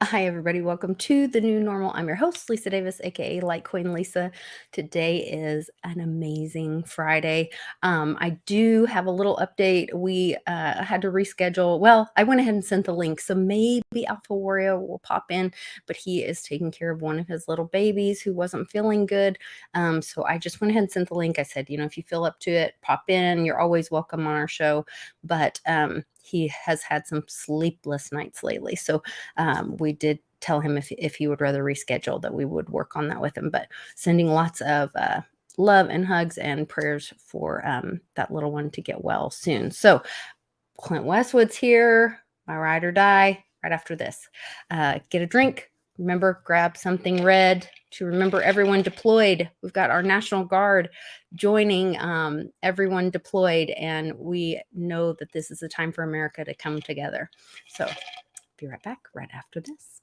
Hi, everybody. Welcome to the new normal. I'm your host, Lisa Davis, aka Litecoin Lisa. Today is an amazing Friday. I do have a little update. We had to reschedule. Well, I went ahead and sent the link, so maybe Alpha Wario will pop in, but he is taking care of one of his little babies who wasn't feeling good. So I just went ahead and sent the link. I said, if you feel up to it, pop in. You're always welcome on our show. But he has had some sleepless nights lately, so we did tell him if he would rather reschedule that we would work on that with him, but sending lots of love and hugs and prayers for that little one to get well soon. So Clint Westwood's here, my ride or die, right after this. Get a drink. Remember, grab something red to remember everyone deployed. We've got our National Guard joining everyone deployed, and we know that this is a time for America to come together. So be right back right after this.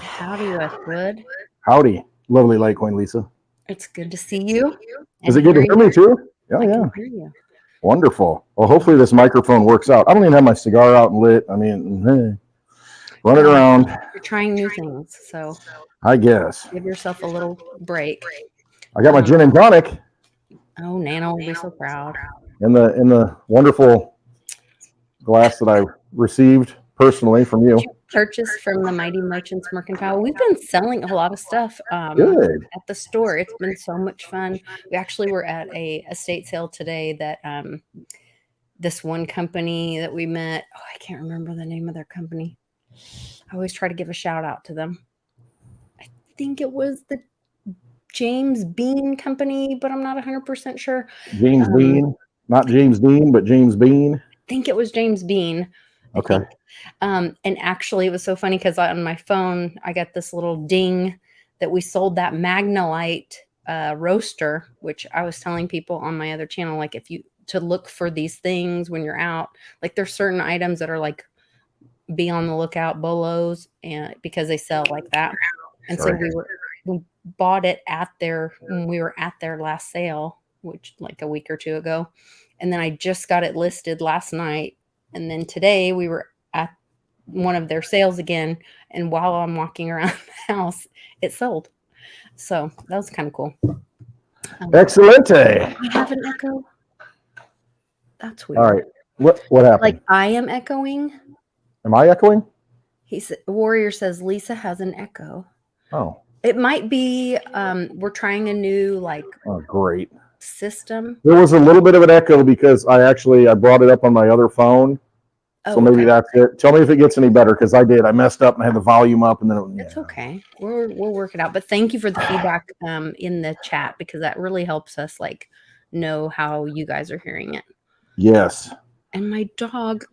Howdy, Westwood. Howdy, lovely Litecoin Lisa. It's good to see you. Is it good to hear me too? I can hear you. Wonderful. Well, hopefully this microphone works out. I don't even have my cigar out and lit. I mean, hey, run it around. You're trying new things, so I guess. give yourself a little break. I got my gin and tonic. Oh, Nana will be so proud. In the wonderful glass that I received personally from you. Purchased from the Mighty Merchants Mercantile. We've been selling a lot of stuff at the store. It's been so much fun. We actually were at a estate sale today that this one company that we met, I can't remember the name of their company. I always try to give a shout out to them. I think it was the James Bean Company, but I'm not 100% sure. James Bean, not James Dean, but James Bean. I think it was James Bean. Okay. And actually, it was so funny because on my phone, I got this little ding that we sold that Magnolite roaster, which I was telling people on my other channel, like to look for these things when you're out. Like there's certain items that are like be on the lookout bolos, and because they sell like that. And so we bought it when we were at their last sale, which like a week or two ago. And then I just got it listed last night. And then today we were at one of their sales again. And while I'm walking around the house, it sold. So that was kind of cool. Excelente. I have an echo. That's weird. All right. What happened? Like I am echoing. Am I echoing? Warrior says Lisa has an echo. Oh. It might be we're trying a new great system. There was a little bit of an echo because I brought it up on my other phone. So maybe that's it. Tell me if it gets any better, because I did. I messed up and I had the volume up, and then it's okay. We'll work it out. But thank you for the feedback in the chat, because that really helps us know how you guys are hearing it. Yes. And my dog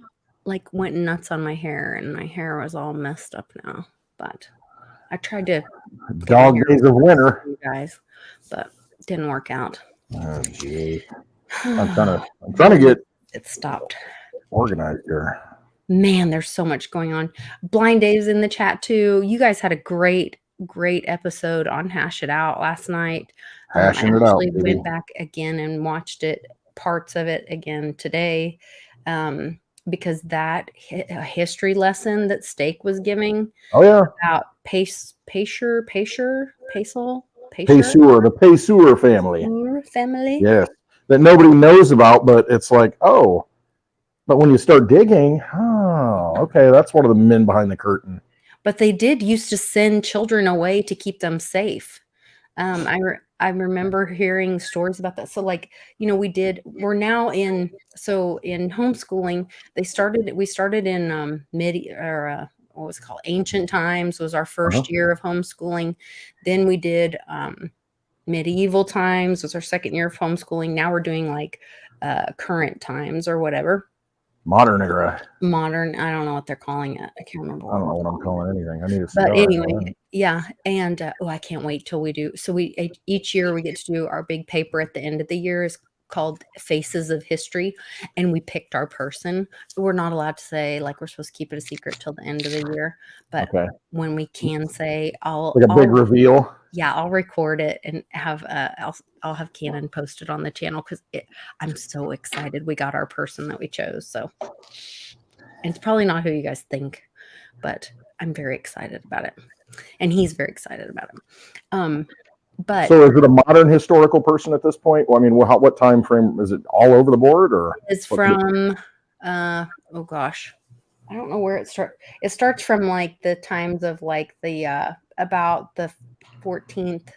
went nuts on my hair, and my hair was all messed up now. But I tried to dog days of winter, you guys, but it didn't work out. Oh gee. I'm trying to get it stopped. Organized here. Man, there's so much going on. Blind Dave's in the chat too. You guys had a great episode on Hash It Out last night. Hashing it out. I went back again and watched parts of it again today, because that history lesson that Steak was giving. Oh yeah. About Pacer, the Pacer family. Yes, that nobody knows about, but it's like, oh. But when you start digging, okay, that's one of the men behind the curtain. But they did used to send children away to keep them safe. I remember hearing stories about that. So we're now in homeschooling. We started in what was it called? Ancient Times was our first year of homeschooling. Then we did medieval times was our second year of homeschooling. Now we're doing current times or whatever. Modern era. Modern. I don't know what they're calling it. I can't remember. I don't know what I'm calling anything. I need to. But anyway, Yeah, and, I can't wait till we do so each year we get to do our big paper at the end of the year is called Faces of History, and we picked our person. We're not allowed to say, like, we're supposed to keep it a secret till the end of the year, but Okay. when we can say, Like a big reveal. Yeah, I'll record it and have, I'll have Cannon post it on the channel 'cause I'm so excited we got our person that we chose, so and it's probably not who you guys think, but I'm very excited about it, and he's very excited about it. But So is it a modern historical person at this point? Well, I mean, what time frame is it? All over the board, or it's from oh gosh, I don't know where it starts. It starts from like the times of like the about the 14th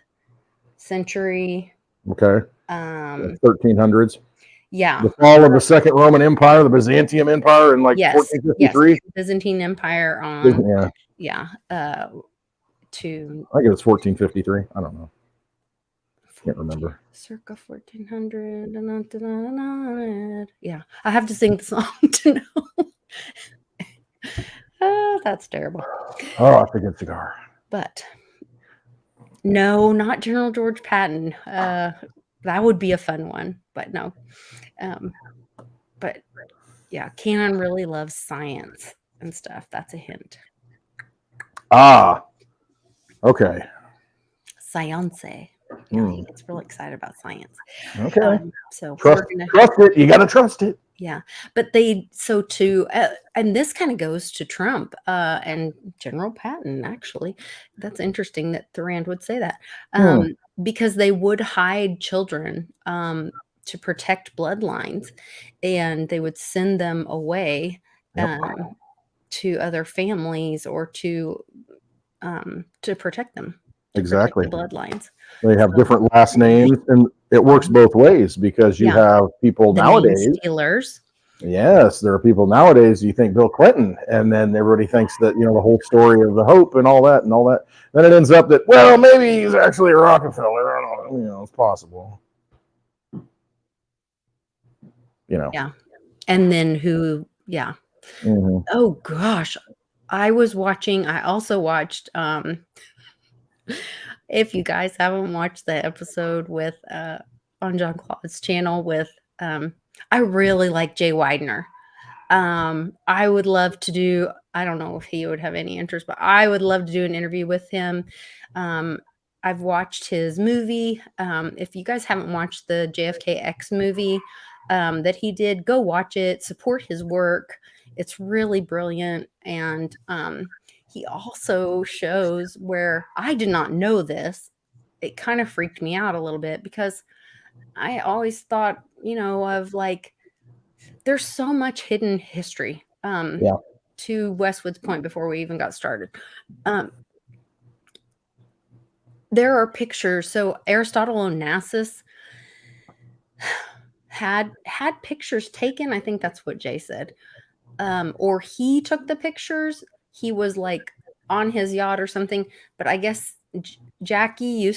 century. okay, 1300s? Yeah. The fall of the Second Roman Empire, the Byzantium Empire, in like Yes. 1453. Byzantine Empire Yeah, yeah. To I think it's 1453. I don't know. Can't remember. Circa 1400. Yeah, I have to sing the song to know. Oh, that's terrible. Oh, that's a good cigar. But no, not General George Patton. That would be a fun one, but no. But yeah, Cannon really loves science and stuff. That's a hint. Ah, okay. Science. Yeah, he gets really excited about science. Okay. So trust it. You got to trust it. Yeah, but and this kind of goes to Trump and General Patton. Actually, that's interesting that Thurand would say that because they would hide children to protect bloodlines, and they would send them away to other families or to protect them. Exactly. The bloodlines. They have different last names, and it works both ways because you have people nowadays. Stealers. Yes, there are people nowadays. You think Bill Clinton, and then everybody thinks that the whole story of the hope and all that. Then it ends up that maybe he's actually a Rockefeller. I don't know. It's possible. Yeah, and then who? Yeah. Mm-hmm. Oh gosh, I also watched if you guys haven't watched the episode with on John Claude's channel with I really like Jay Widener. I would love to do, I don't know if he would have any interest, but I would love to do an interview with him. I've watched his movie. If you guys haven't watched the JFK X movie that he did, go watch it, support his work. It's really brilliant. And he also shows where I did not know this. It kind of freaked me out a little bit because I always thought, of like, there's so much hidden history to Westwood's point before we even got started. There are pictures. So Aristotle Onassis had pictures taken. I think that's what Jay said. Or he took the pictures. He was like on his yacht or something. But I guess Jackie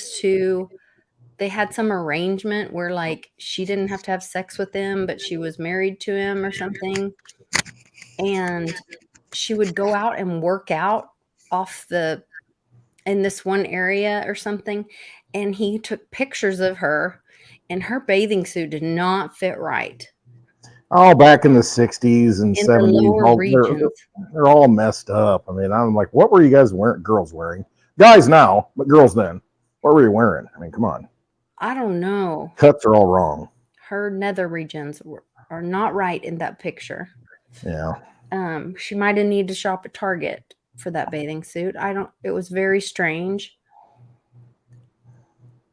they had some arrangement where like she didn't have to have sex with him, but she was married to him or something. And she would go out and work out in this one area or something. And he took pictures of her, and her bathing suit did not fit right. Oh, back in the 60s and 70s, they're all messed up. I mean, I'm like, what were you guys girls wearing? Guys now, but girls then. What were you wearing? I mean, come on. I don't know. Cuts are all wrong. Her nether regions are not right in that picture. Yeah. She might have needed to shop at Target for that bathing suit. It was very strange.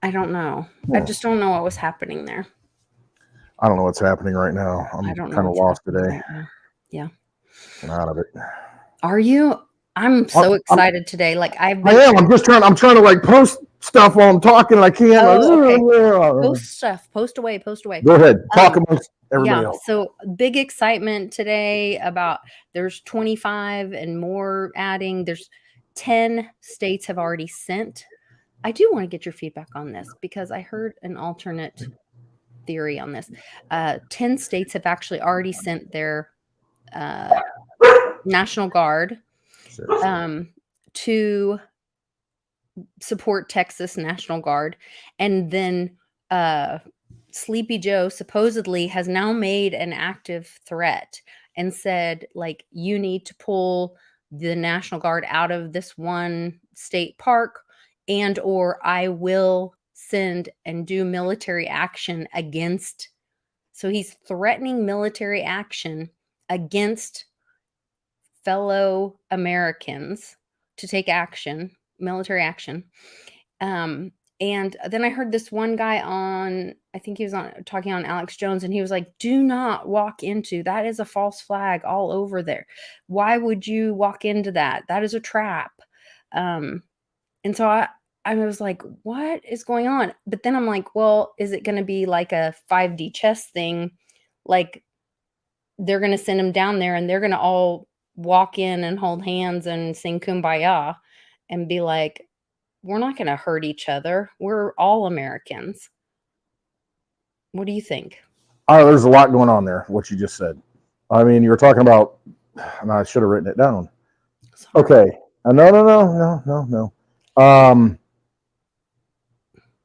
I don't know. I just don't know what was happening there. I don't know what's happening right now. I'm kind of lost today. Yeah. I'm out of it. Are you? I'm so excited today. Like I am. I'm trying to like post stuff while I'm talking. And I can't. Okay. Post stuff. Post away. Go ahead. Talk amongst everybody else. So big excitement today about there's 25 and more adding. There's 10 states have already sent. I do want to get your feedback on this because I heard an alternate theory on this. 10 states have actually already sent their National Guard to support Texas National Guard. And then Sleepy Joe supposedly has now made an active threat and said, like, you need to pull the National Guard out of this one state park, and or I will send and do military action against. So he's threatening military action against fellow Americans to take action, military action. And then I heard this one guy on, I think he was on talking on Alex Jones, and he was like, do not walk into that. Is a false flag all over there. Why would you walk into that? That is a trap. And so I was like, what is going on? But then I'm like, well, is it going to be like a 5D chess thing? Like, they're going to send them down there and they're going to all walk in and hold hands and sing Kumbaya and be like, we're not going to hurt each other. We're all Americans. What do you think? Oh, there's a lot going on there, what you just said. I mean, you were talking about, and I should have written it down. Sorry. Okay. No.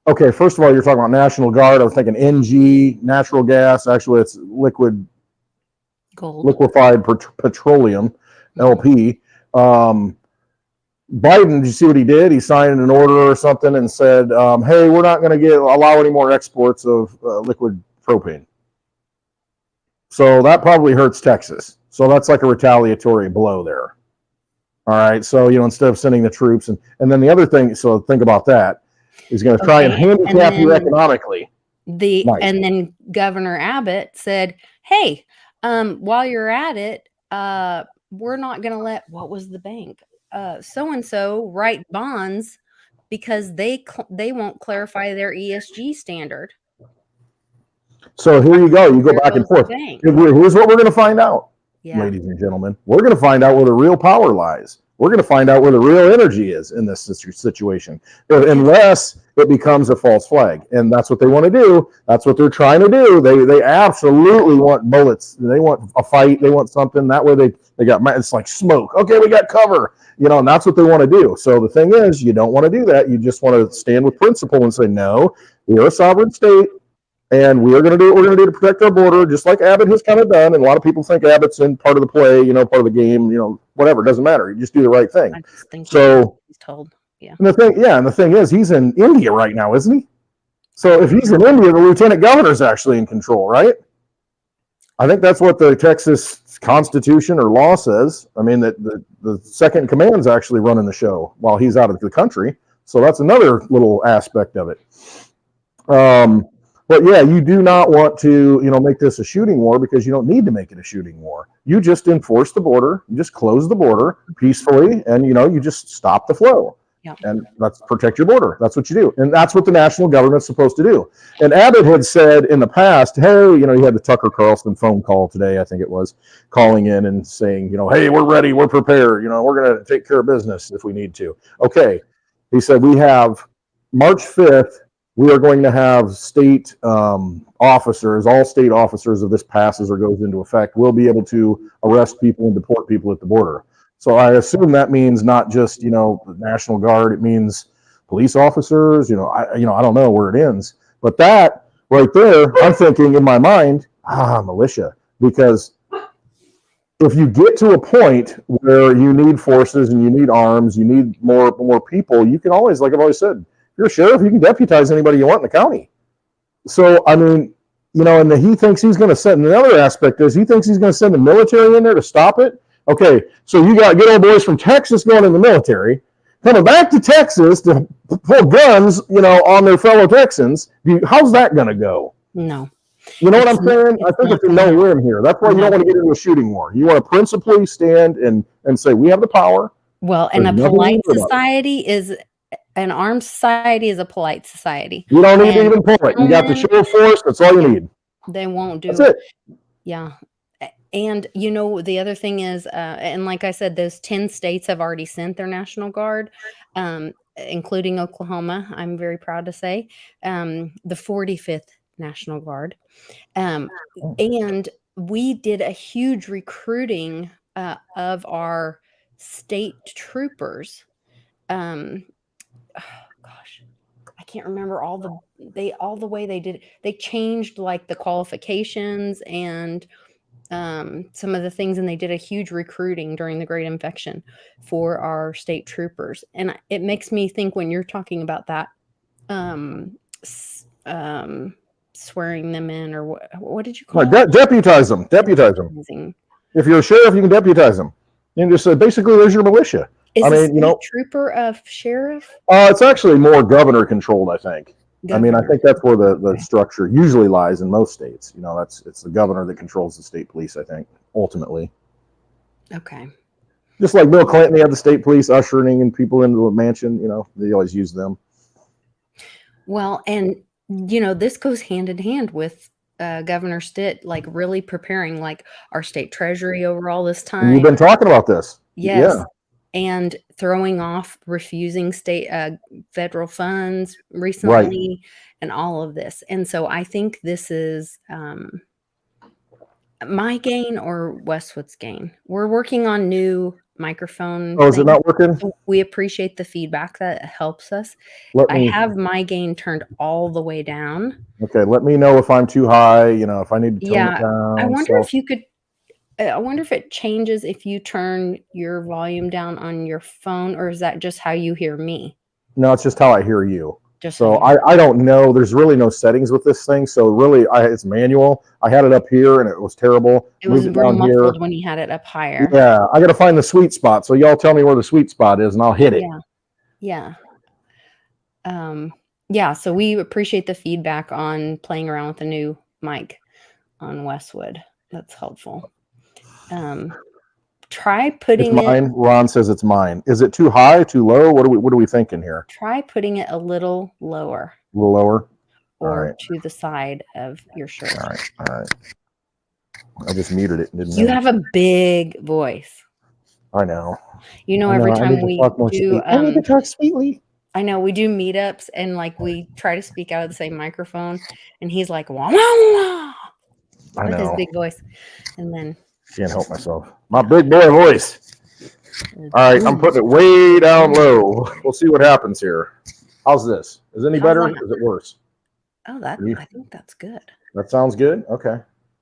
Okay, first of all, you're talking about National Guard. I was thinking NG, natural gas. Actually, it's liquid gold, liquefied petroleum, LP. Biden, did you see what he did? He signed an order or something and said, hey, we're not going to allow any more exports of liquid propane. So that probably hurts Texas. So that's like a retaliatory blow there. All right. So, instead of sending the troops and then the other thing, so think about that, he's going to try and handicap you economically. And then Governor Abbott said, hey, while you're at it, we're not going to let, what was the bank? So-and-so write bonds because they won't clarify their ESG standard. So here you go. You go back and forth. Here's what we're going to find out, ladies and gentlemen. We're going to find out where the real power lies. We're going to find out where the real energy is in this situation, unless it becomes a false flag. And that's what they want to do. That's what they're trying to do. They absolutely want bullets. They want a fight. They want something. That way they got, it's like smoke. Okay, we got cover. And that's what they want to do. So the thing is, you don't want to do that. You just want to stand with principle and say, no, we are a sovereign state. And we are going to do what we're going to do to protect our border, just like Abbott has kind of done. And a lot of people think Abbott's in part of the play, part of the game, whatever. It doesn't matter. You just do the right thing. I just think so he's told. Yeah. And the thing is, he's in India right now, isn't he? So if he's in India, the lieutenant governor's actually in control, right? I think that's what the Texas Constitution or law says. I mean, that the second in command's actually running the show while he's out of the country. So that's another little aspect of it. But yeah, you do not want to, make this a shooting war, because you don't need to make it a shooting war. You just enforce the border, you just close the border peacefully, and you just stop the flow. Yeah. And let's protect your border. That's what you do. And that's what the national government's supposed to do. And Abbott had said in the past, hey, he had the Tucker Carlson phone call today, I think it was, calling in and saying, hey, we're ready, we're prepared, we're going to take care of business if we need to. Okay. He said, we have March 5th, we are going to have state officers, all state officers, if this passes or goes into effect, will be able to arrest people and deport people at the border. So I assume that means not just, the National Guard, it means police officers, I don't know where it ends. But that right there, I'm thinking in my mind, militia. Because if you get to a point where you need forces and you need arms, you need more people, you can always, like I've always said, if you're a sheriff, you can deputize anybody you want in the county. So, I mean, and he thinks he's going to send, another aspect is he thinks he's going to send the military in there to stop it. Okay, so you got good old boys from Texas going in the military, coming back to Texas to pull guns, on their fellow Texans. How's that going to go? No. You know what I'm saying? I think it's a no-win here. That's why you don't want to get into a shooting war. You want to principally stand and say, we have the power. Well, and a polite society is... An armed society is a polite society. You don't need to even pull it. You got the show force. That's all you need. They won't do it. Yeah. And, the other thing is, and like I said, those 10 states have already sent their National Guard, including Oklahoma, I'm very proud to say, the 45th National Guard. And we did a huge recruiting of our state troopers. gosh, I can't remember all the way they did it. They changed like the qualifications and some of the things, and they did a huge recruiting during the Great Infection for our state troopers. And it makes me think when you're talking about that, um, swearing them in, or what did you call it? Deputize them. Deputize them. If you're a sheriff, you can deputize them. You can just say, basically, there's your militia. Is a state trooper a sheriff? It's actually more governor controlled, I think. I mean, I think that's where the structure usually lies in most states. You know, it's the governor that controls the state police, I think, ultimately. Okay. Just like Bill Clinton, he had the state police ushering in people into the mansion. You know, they always use them. Well, and you know, this goes hand in hand with Governor Stitt, like really preparing like our state treasury over all this time. And you've been talking about this. Yes. Yeah. And throwing off refusing state federal funds recently, right, and all of this. And so I think this is my gain or Westwood's gain. We're working on new microphone. Oh, is it not working? So we appreciate the feedback that helps us. I have my gain turned all the way down. Okay, let me know if I'm too high, you know, if I need to tone it down. I wonder if you could, I wonder if it changes if you turn your volume down on your phone, or is that just how you hear me? No, it's just how I hear you. So I don't know. There's really no settings with this thing. So really, it's manual. I had it up here and it was terrible. It was real muffled when you had it up higher. Yeah, I got to find the sweet spot. So y'all tell me where the sweet spot is and I'll hit it. Yeah. Yeah. So we appreciate the feedback on playing around with the new mic on Westwood. That's helpful. Try putting it's mine. Ron says it's mine. Is it too high, too low? What are we thinking here? Try putting it a little lower. A little lower? Or to the side of your shirt. All right. I just muted it. You have a big voice. I know. You know, every time we do, I need to talk sweetly. I know we do meetups and like we try to speak out of the same microphone, and he's like, wah, wah, wah, with his big voice, and then. Can't help myself. My big boy voice. All right, I'm putting it way down low. We'll see what happens here. How's this? Is it any better? Is it worse? Oh, I think that's good. That sounds good? Okay.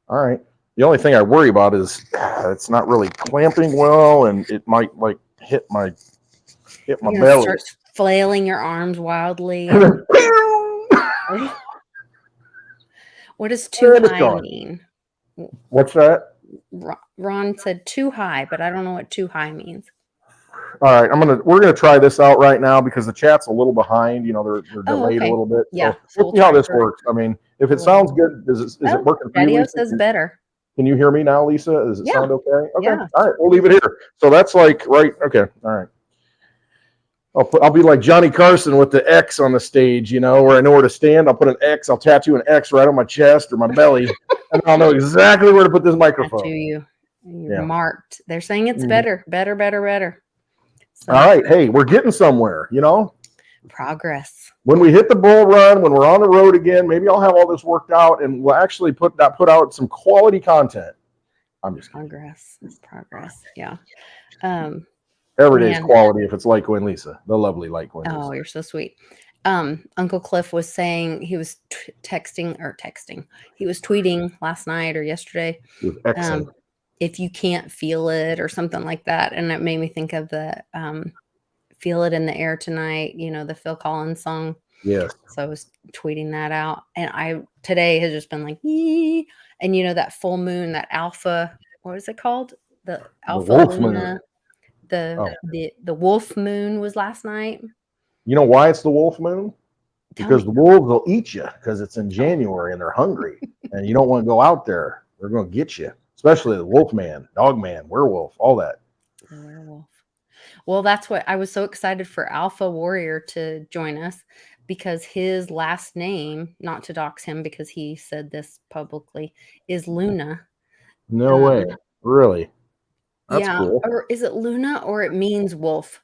All right. The only thing I worry about is it's not really clamping well, and it might like hit my belly. Start flailing your arms wildly. What does too high mean? What's that? Ron said too high, but I don't know what too high means. All right, we're gonna try this out right now because the chat's a little behind. You know, they're delayed a little bit. Yeah, so we'll see how this works. I mean, if it sounds good, is it working for you? Daddy says better. Can you hear me now, Lisa? Does it sound okay? Okay. Yeah. All right, we'll leave it here. So that's like right. Okay. All right. I'll be like Johnny Carson with the X on the stage, you know, where I know where to stand. I'll put an X. I'll tattoo an X right on my chest or my belly, and I'll know exactly where to put this microphone. You're marked. They're saying it's better. So, all right. Hey, we're getting somewhere, you know. Progress. When we hit the bull run, when we're on the road again, maybe I'll have all this worked out, and we'll actually put out some quality content. I'm just kidding. Progress. Yeah. Every day's quality if it's Lyko and Lisa, the lovely Lyko and Lisa. Oh, you're so sweet. Uncle Cliff was saying he was texting. He was tweeting last night or yesterday. If you can't feel it or something like that. And it made me think of the Feel It in the Air Tonight, you know, the Phil Collins song. Yes. So I was tweeting that out. And today has just been like, ee. And you know, that full moon, that alpha, what is it called? The alpha wolf luna. Moon. The wolf moon was last night. You know why it's the wolf moon? Because the wolves will eat you because it's in January and they're hungry and you don't want to go out there. They're going to get you, especially the wolf man, dog man, werewolf, all that. The werewolf. Well, that's what I was so excited for Alpha Warrior to join us because his last name, not to dox him because he said this publicly, is Luna. No way. Really? That's cool. Or is it Luna or it means wolf?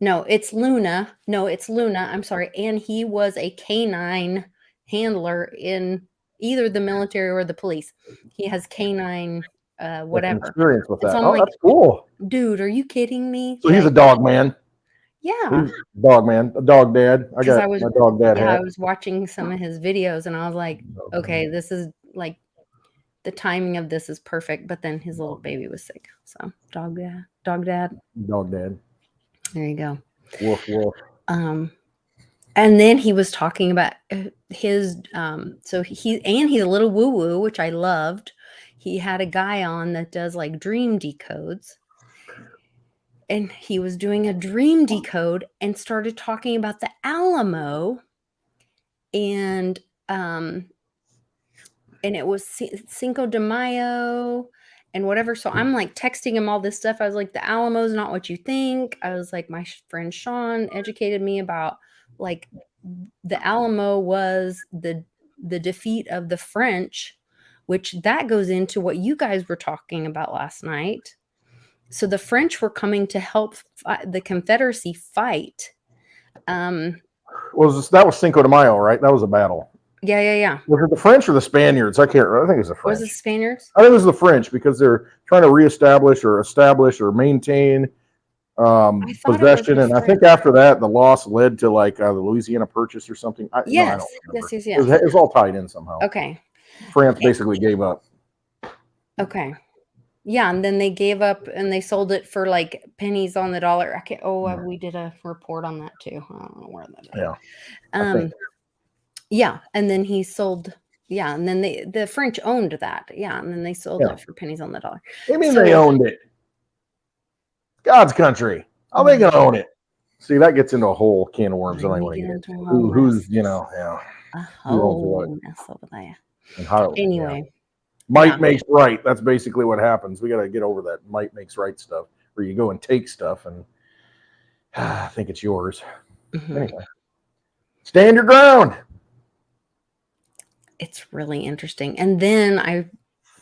No, it's Luna. I'm sorry. And he was a canine handler in either the military or the police. He has canine whatever. Experience with that. That's cool. Dude, are you kidding me? So he's a dog man. Yeah. Dog man, a dog dad. I Because got my dog dad I hat. was watching some of his videos and I was like, okay, this is like the timing of this is perfect. But then his little baby was sick. So dog dad, dog dad. Dog dad. There you go. Woof woof. And then he was talking about his so he's a little woo woo, which I loved. He had a guy on that does like dream decodes. And he was doing a dream decode and started talking about the Alamo and it was Cinco de Mayo and whatever. So I'm like texting him all this stuff. I was like, the Alamo's not what you think. I was like, my friend Sean educated me about like the Alamo was the defeat of the French, which that goes into what you guys were talking about last night. So the French were coming to help the Confederacy fight. That was Cinco de Mayo, right? That was a battle. Yeah. Was it the French or the Spaniards? I can't remember. I think it was the French. Was it Spaniards? I think it was the French because they're trying to reestablish or maintain possession. And I think after that, the loss led to like the Louisiana Purchase or something. Yes. It was all tied in somehow. Okay. France basically gave up. Okay. Yeah, and then they gave up and they sold it for like pennies on the dollar. We did a report on that too. I don't know where that is. Yeah. Yeah, and then he sold. Yeah, and then the French owned that. Yeah, and then they sold it for pennies on the dollar. What do you mean they owned it? God's country. How are they gonna own it? See, that gets into a whole can of worms. Who's a whole mess over there. And how? Anyway. Yeah. Might makes right. That's basically what happens. We got to get over that might makes right stuff where you go and take stuff and I think it's yours. Mm-hmm. Anyway, stand your ground. It's really interesting. And then I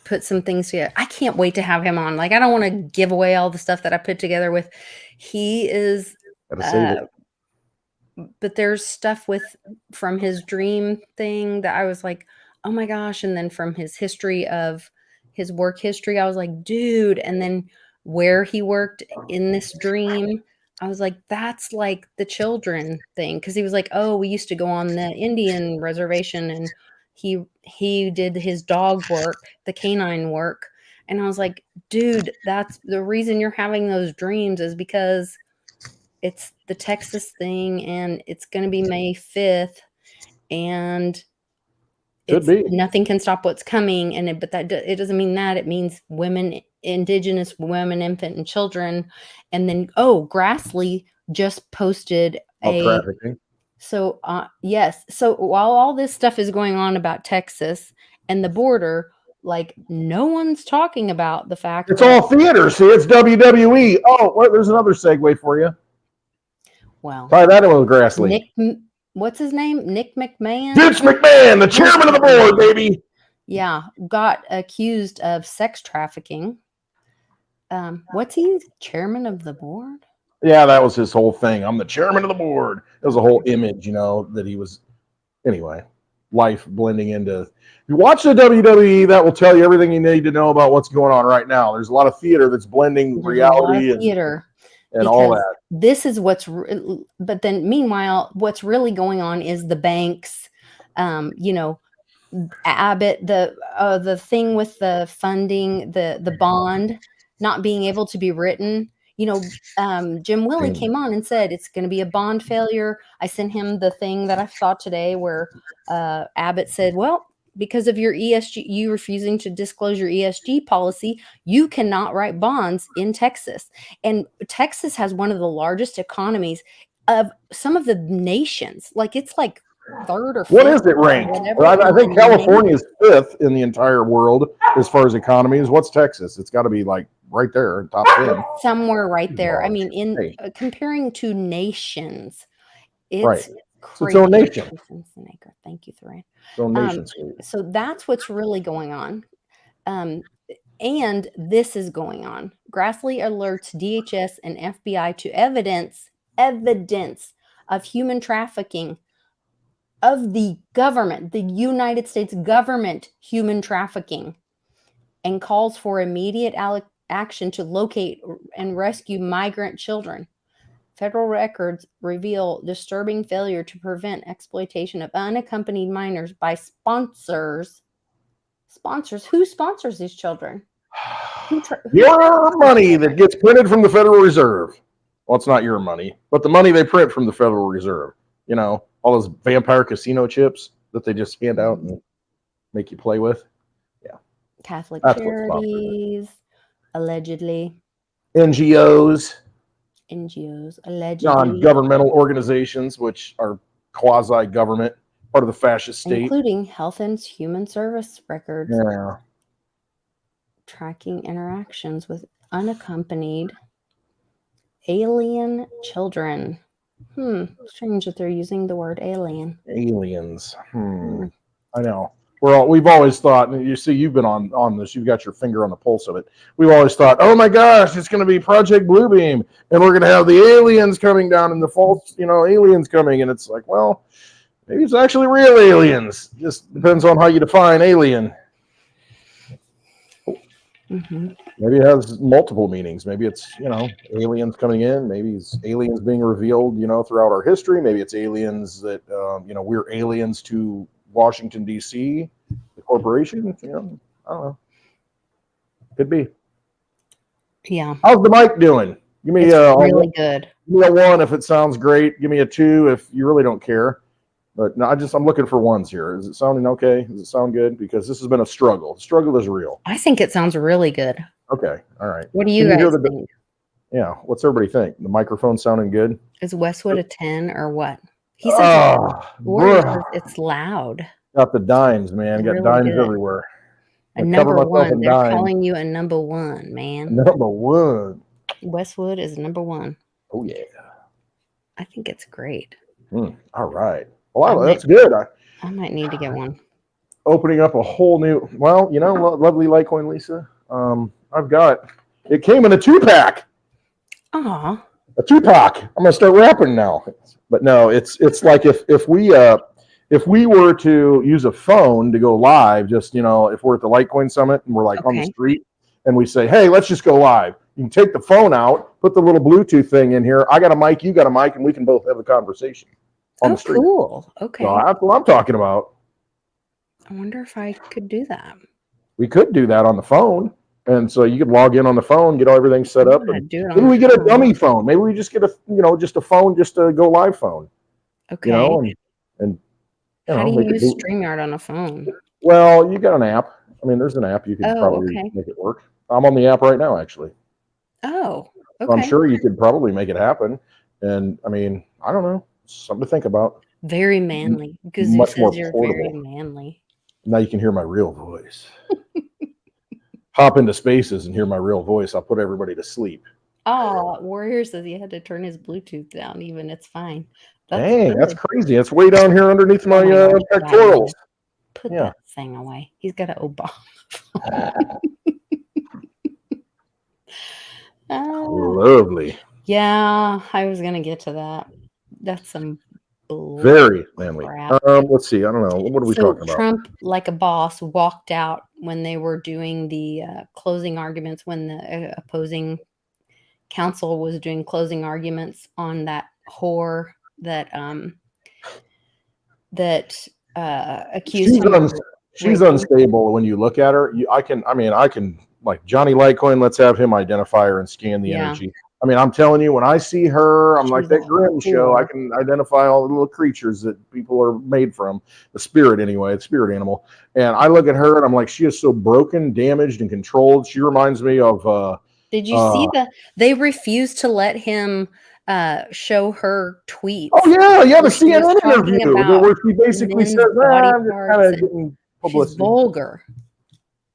put some things together. I can't wait to have him on. Like, I don't want to give away all the stuff that I put together with. He is, but there's stuff from his dream thing that I was like, oh my gosh. And then from his work history, I was like, dude. And then where he worked in this dream, I was like, that's like the children thing. Cause he was like, oh, we used to go on the Indian reservation and he did his dog work, the canine work. And I was like, dude, that's the reason you're having those dreams is because it's the Texas thing and it's going to be May 5th and nothing can stop what's coming. But it doesn't mean that. It means women, indigenous women, infant and children. And then, Grassley just posted trafficking. So, yes. So while all this stuff is going on about Texas and the border, like no one's talking about the fact it's all theater. See, it's WWE. Oh, well, there's another segue for you. Well, try that in with Grassley. What's his name? Nick McMahon? Ditch McMahon, the chairman of the board, baby. Yeah, got accused of sex trafficking. What's he? Chairman of the board? Yeah, that was his whole thing. I'm the chairman of the board. It was a whole image, that he was. Anyway, life blending into. If you watch the WWE, that will tell you everything you need to know about what's going on right now. There's a lot of theater that's blending reality and all that. This is but then meanwhile, what's really going on is the banks, Abbott, the thing with the funding, the bond not being able to be written. Jim Willie came on and said it's going to be a bond failure. I sent him the thing that I saw today where Abbott said, well, because of your ESG, you refusing to disclose your ESG policy, you cannot write bonds in Texas. And Texas has one of the largest economies of some of the nations. Like it's like third or fifth. What is it ranked? I think California is fifth in the entire world as far as economies. What's Texas? It's got to be like right there, top 10. Somewhere right there. I mean, comparing to nations, it's right. Crazy. It's own nation. Thank you, Thorin. So that's what's really going on. And this is going on. Grassley alerts DHS and FBI to evidence of human trafficking of the government, the United States government human trafficking, and calls for immediate action to locate and rescue migrant children. Federal records reveal disturbing failure to prevent exploitation of unaccompanied minors by sponsors. Sponsors? Who sponsors these children? Your money that gets printed from the Federal Reserve. Well, it's not your money, but the money they print from the Federal Reserve. You know, all those vampire casino chips that they just hand out and make you play with. Yeah. Catholic charities, allegedly. NGOs. Allegedly. Non-governmental organizations, which are quasi-government, part of the fascist state. Including Health and Human Service records. Yeah. Tracking interactions with unaccompanied alien children. Strange that they're using the word alien. Aliens. I know. We've always thought, and you see, you've been on this, you've got your finger on the pulse of it. We've always thought, oh my gosh, it's going to be Project Bluebeam, and we're going to have the aliens coming down and the false, aliens coming. And it's like, well, maybe it's actually real aliens. Just depends on how you define alien. Maybe it has multiple meanings. Maybe it's, aliens coming in. Maybe it's aliens being revealed, throughout our history. Maybe it's aliens that, we're aliens to Washington, D.C., the corporation. I don't know. Could be. Yeah. How's the mic doing? Give me really good. Give me a 1 if it sounds great. Give me a 2 if you really don't care. But no, I'm looking for 1s here. Is it sounding okay? Does it sound good? Because this has been a struggle. The struggle is real. I think it sounds really good. Okay. All right. What do you guys think? Yeah. What's everybody think? The microphone sounding good? Is Westwood a 10 or what? He says it's loud. Got the dimes, man. Got really dimes good. Everywhere. A number 1. They're calling you a number 1, man. Number 1. Westwood is number 1. Oh, yeah. I think it's great. All right. Well, that's good. I might need to get one. Opening up a whole new, lovely Litecoin Lisa. It came in a 2-pack. Aw. A 2-pack. I'm gonna start rapping now. But no, it's like if we were to use a phone to go live, just if we're at the Litecoin Summit and we're like on the street and we say, hey, let's just go live. You can take the phone out, put the little Bluetooth thing in here. I got a mic, you got a mic, and we can both have a conversation. On the street. Cool. Okay. So that's what I'm talking about. I wonder if I could do that. We could do that on the phone. And so you could log in on the phone, get everything set up. And maybe we get a dummy phone. Maybe we just get just a phone, just a go live phone. Okay. And how do you use StreamYard on a phone? Well, you got an app. I mean, there's an app. You could probably make it work. I'm on the app right now, actually. Oh, okay. So I'm sure you could probably make it happen. And I mean, I don't know. Something to think about. Very manly. Gazoo says you're very manly. Now you can hear my real voice. Hop into spaces and hear my real voice. I'll put everybody to sleep. Oh, Warrior says he had to turn his Bluetooth down. Even it's fine. That's crazy. It's way down here underneath my pectorals. Put that thing away. He's got an Obama. Lovely. Yeah, I was gonna get to that. That's some very manly. Let's see. I don't know. What are we talking about? Trump, like a boss, walked out when they were doing the closing arguments, when the opposing counsel was doing closing arguments on that whore that accused him. She's unstable when you look at her. I can like Johnny Litecoin. Let's have him identify her and scan the energy. I mean, I'm telling you, when I see her, I'm like that Grimm show. I can identify all the little creatures that people are made from, the spirit anyway, the spirit animal. And I look at her and I'm like, she is so broken, damaged, and controlled. She reminds me of. Did you see they refused to let him show her tweets? Oh yeah, the CNN interview where she basically says, "I'm just kind of getting publicity." She's vulgar.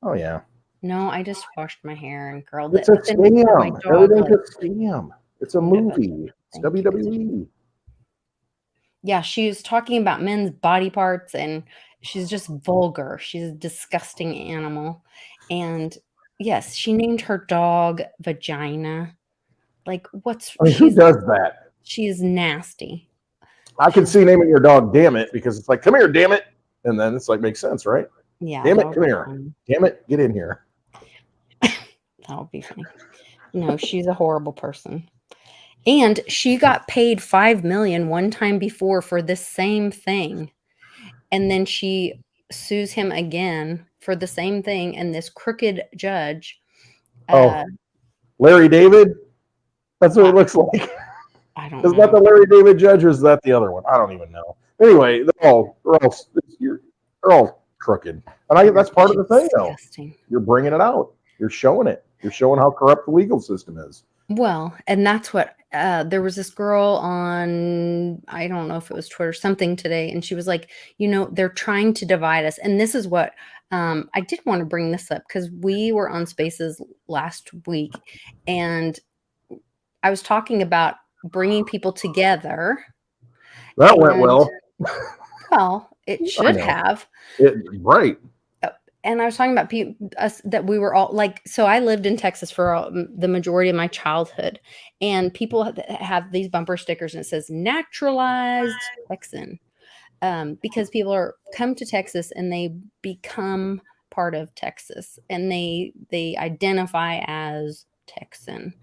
Oh yeah. No, I just washed my hair and curled it. It's a scam. Everything's a scam. It's a movie. It's WWE. Yeah, she was talking about men's body parts, and she's just vulgar. She's a disgusting animal. And yes, she named her dog Vagina. Like, who does that? She's nasty. I can see naming your dog Damn It, because it's like, come here, damn it. And then it's like, makes sense, right? Yeah. Damn it, come here. Damn it, get in here. That would be funny. No, she's a horrible person. And she got paid $5 million one time before for this same thing. And then she sues him again for the same thing. And this crooked judge. Larry David? That's what it looks like. I don't Is know. that the Larry David judge or is that the other one? I don't even know. Anyway, they're all crooked. And that's part of the thing, though. You're bringing it out. You're showing it. You're showing how corrupt the legal system is. Well, and that's what there was this girl on, I don't know if it was Twitter, something today, and she was like, they're trying to divide us. And this is what I did want to bring this up because we were on Spaces last week, and I was talking about bringing people together. That went well. Well, it should have. Right. And I was talking about us that we were all like, so I lived in Texas for the majority of my childhood, and people have these bumper stickers and it says naturalized Texan, because people come to Texas and they become part of Texas and they identify as Texan.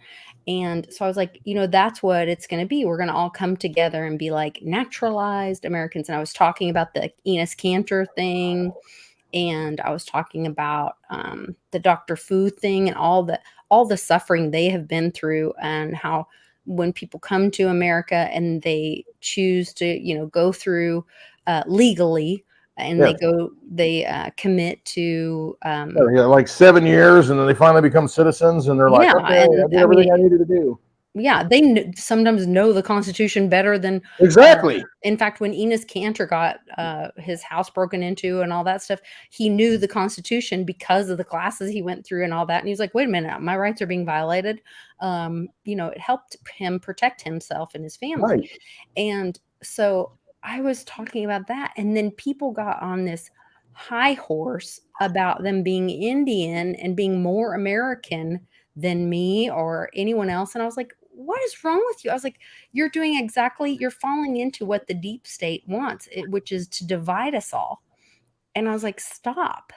And so I was like, that's what it's going to be. We're going to all come together and be like naturalized Americans. And I was talking about the Enos Cantor thing. And I was talking about the Dr. Fu thing and all the suffering they have been through, and how when people come to America and they choose to, go through legally, and they commit to like 7 years, and then they finally become citizens, and they're like, okay, I did everything I needed to do. Yeah, they sometimes know the Constitution better than exactly. In fact, when Enos Cantor got his house broken into and all that stuff, he knew the Constitution because of the classes he went through and all that. And he was like, "Wait a minute, my rights are being violated." It helped him protect himself and his family. Right. And so I was talking about that, and then people got on this high horse about them being Indian and being more American than me or anyone else. And I was like, what is wrong with you? I was like, you're falling into what the deep state wants, which is to divide us all. And I was like, stop.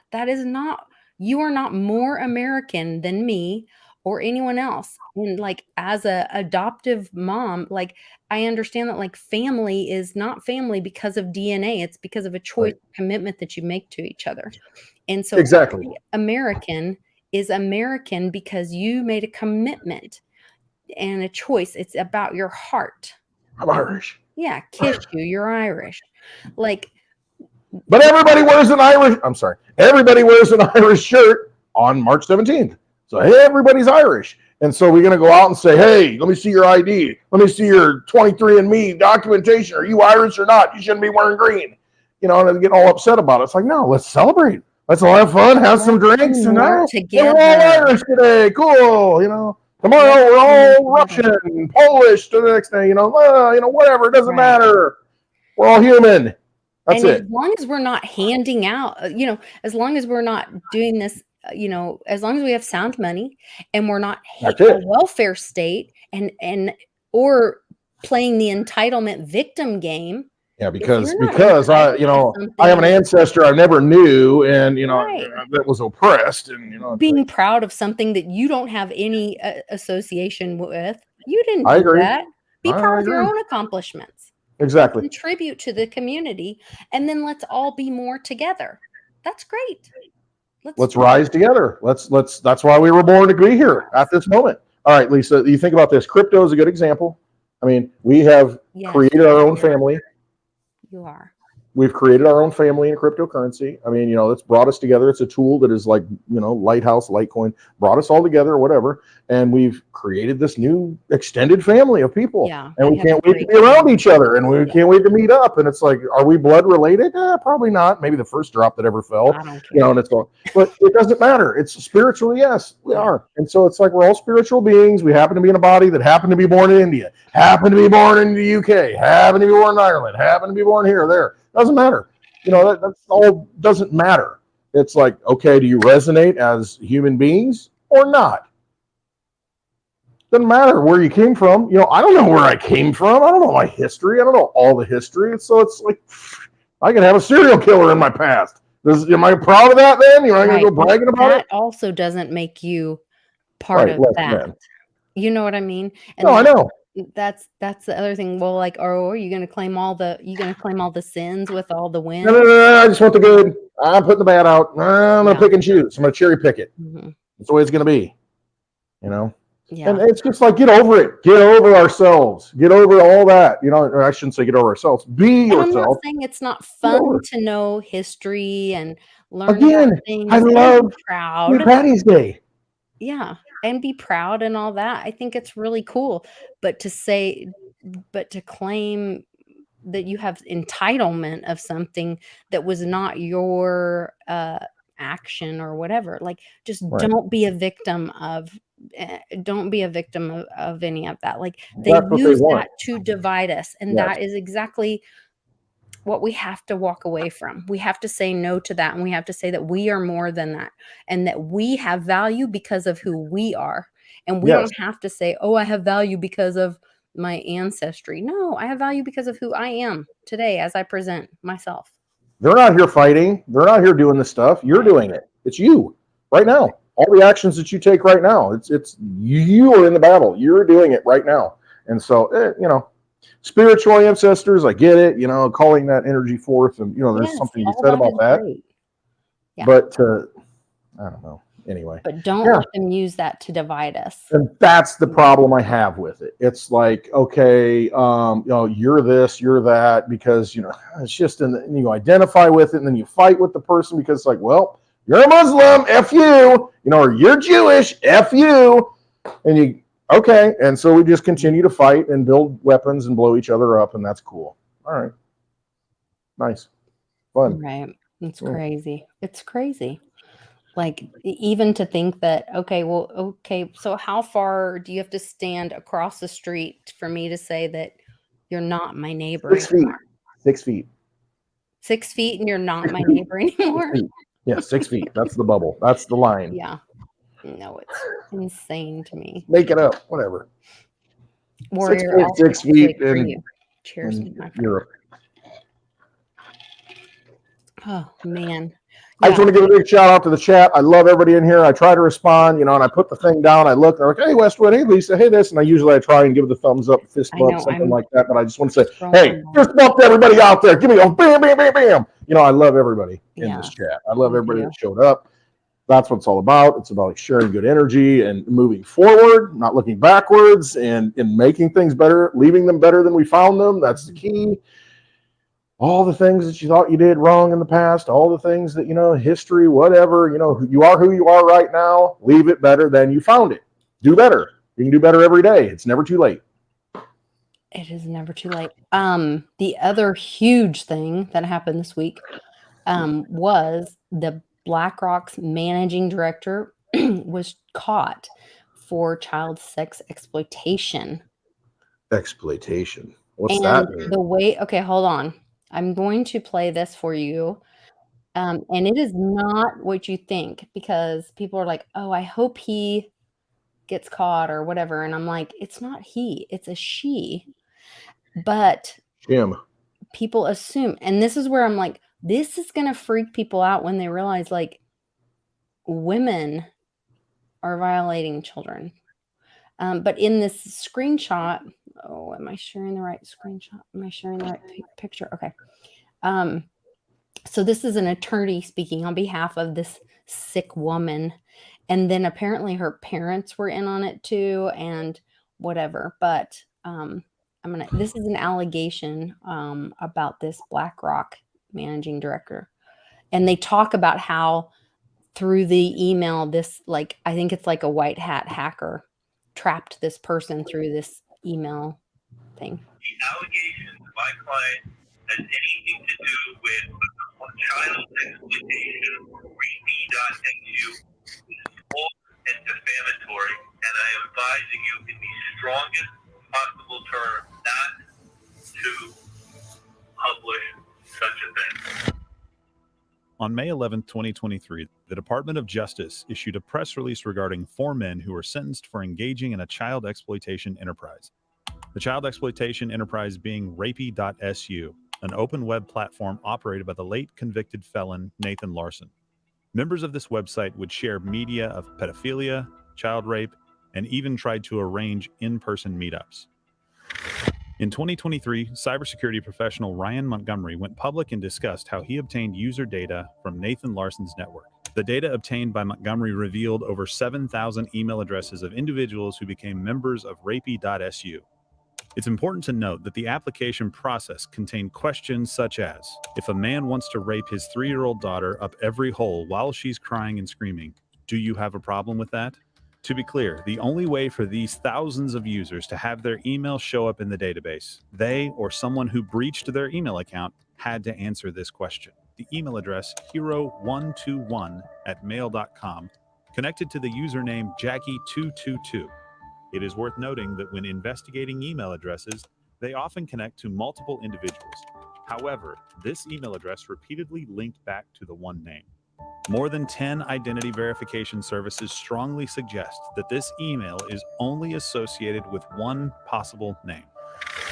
You are not more American than me or anyone else. And like, as a adoptive mom, like, I understand that like family is not family because of DNA. It's because of a choice, commitment that you make to each other. And so exactly, American is American because you made a commitment and a choice. It's about your heart. I'm Irish. Yeah, kiss you. You're Irish. Like, but everybody wears an Irish. I'm sorry. Everybody wears an Irish shirt on March 17th. So hey, everybody's Irish. And so we're going to go out and say, hey, let me see your ID. Let me see your 23andMe documentation. Are you Irish or not? You shouldn't be wearing green. And they get all upset about it. It's like, no, let's celebrate. Let's all have fun, have some drinks, and we're all Irish today. Cool, Tomorrow we're all Russian, Polish. To the next day, whatever. It doesn't matter. We're all human. That's it. As long as we're not handing out, as long as we're not doing this, as long as we have sound money and we're not a welfare state or playing the entitlement victim game. Yeah, because I have an ancestor I never knew, and that was oppressed, and being proud of something that you don't have any association with. You didn't do that. Be proud of your own accomplishments. Exactly. Contribute to the community, and then let's all be more together. That's great. Let's rise together. That's why we were born to be here at this moment. All right, Lisa, you think about this. Crypto is a good example. I mean, we have created our own family. You are. We've created our own family in cryptocurrency. I mean, it's brought us together. It's a tool that is like, Lighthouse, Litecoin, brought us all together, or whatever. And we've created this new extended family of people. Yeah, and we can't wait to be around each other. And we can't wait to meet up. And it's like, are we blood related? Probably not. Maybe the first drop that ever fell. And it's going, but it doesn't matter. It's spiritually, yes, we are. And so it's like we're all spiritual beings. We happen to be in a body that happened to be born in India, happen to be born in the UK, happen to be born in Ireland, happen to be born here or there. Doesn't matter. That's all doesn't matter. It's like, okay, do you resonate as human beings or not? Doesn't matter where you came from. I don't know where I came from. I don't know my history. I don't know all the history. So it's like, I can have a serial killer in my past. Am I proud of that then? You're not going to go bragging about it? That also doesn't make you part of that. You know what I mean? And I know. That's the other thing. Well, like, or are you going to claim all the sins with all the No, wins? no, no, no, I just want the good. I'm putting the bad out. I'm going to Yeah. pick and choose. I'm going to cherry pick it. Mm-hmm. That's the way it's going to be, you know? And Yeah. it's just like, get over it. Get over ourselves. Get over all that. You know, or I shouldn't say get over ourselves. Be And I'm not yourself. saying it's not Get fun over it. to know history and learn about Again, I things and be love St. proud. Patty's Day. Yeah, and be proud and all that. I think it's really cool, but to claim that you have entitlement of something that was not your, action or whatever, like, just Right. don't be a victim of don't be a victim of any of that, like, they That's what they use want. that to divide us, and Yes. that is exactly what we have to walk away from. We have to say no to that, and we have to say that we are more than that, and that we have value because of who we are. And we Yes. don't have to say, "Oh, I have value because of my ancestry." No, I have value because of who I am today as I present myself. They're not here fighting. They're not here doing this stuff. You're Right. doing it. It's you right Right. now. All the actions that you take right now, it's you are in the battle. You're doing it right now. And so, you know, spiritual ancestors, I get it. You know, calling that energy forth, and you know, there's Yes, something to be all said that about is that. great. Yeah. But I don't know. Anyway, But don't yeah. let them use that to divide us. And that's the problem I have with it. It's like, okay, you know, you're this, you're that, because you know it's just, and you identify with it, and then you fight with the person because it's like, well, you're a Muslim, f you, you know, or you're Jewish, f you, and you, okay, and so we just continue to fight and build weapons and blow each other up, and that's cool. All right, nice, fun. Right. It's Yeah. crazy. It's crazy. Like, even to think that, okay, so how far do you have to stand across the street for me to say that you're not my neighbor 6 feet, anymore? 6 feet, 6 feet and you're not six my feet, neighbor six anymore? feet. Yeah, 6 feet. That's the bubble. That's the line. Yeah. No, it's insane to me. Make it up, whatever. Six Warrior, feet, I'll take 6 feet a swig for you. Cheers, in my friend. Europe. Oh, man. I Yeah. just want to give a big shout out to the chat. I love everybody in here. I try to respond, you know, and I put the thing down. I look, they're like, hey, Westwood, hey, Lisa, hey, this. And I try and give the thumbs up, fist I bump, know. something I'm like that. But I just want to say, hey, scrolling fist down. bump to everybody out there. Give me a bam, bam, bam, bam. You know, I love everybody in this Yeah, chat. I love you everybody do. that showed up. That's what it's all about. It's about sharing good energy and moving forward, not looking backwards, and making things better, leaving them better than we found them. That's the key. All the things that you thought you did wrong in the past, all the things that, you know, history, whatever, you know, you are who you are right now. Leave it better than you found it. Do better. You can do better every day. It's never too late. It is never too late. The other huge thing that happened this week was the BlackRock's managing director was caught for child sex exploitation. Exploitation. What's And that mean? the way, okay, hold on. I'm going to play this for you. And it is not what you think, because people are like, oh, I hope he gets caught or whatever. And I'm like, it's not he, it's a she. But Jim. people assume, and this is where I'm like, this is going to freak people out when they realize, like, women are violating children. But in this screenshot, oh, am I sharing the right screenshot? Am I sharing the right picture? Okay. So this is an attorney speaking on behalf of this sick woman. And then apparently her parents were in on it too, and whatever. But this is an allegation about this BlackRock managing director. And they talk about how through the email, this, like, I think it's like a white hat hacker trapped this person through this email thing. The allegation that my client has anything to do with child exploitation or rapey.nu is false and defamatory, and I am advising you in the strongest possible terms not to publish such a thing. On May 11, 2023, the Department of Justice issued a press release regarding 4 men who were sentenced for engaging in a child exploitation enterprise. The child exploitation enterprise being rapey.su, an open web platform operated by the late convicted felon Nathan Larson. Members of this website would share media of pedophilia, child rape, and even tried to arrange in-person meetups. In 2023, cybersecurity professional Ryan Montgomery went public and discussed how he obtained user data from Nathan Larson's network. The data obtained by Montgomery revealed over 7,000 email addresses of individuals who became members of rapey.su. It's important to note that the application process contained questions such as, if a man wants to rape his 3-year-old daughter up every hole while she's crying and screaming, do you have a problem with that? To be clear, the only way for these thousands of users to have their email show up in the database, they or someone who breached their email account had to answer this question. The email address hero121@mail.com connected to the username Jackie222. It is worth noting that when investigating email addresses, they often connect to multiple individuals. However, this email address repeatedly linked back to the one name. More than 10 identity verification services strongly suggest that this email is only associated with one possible name: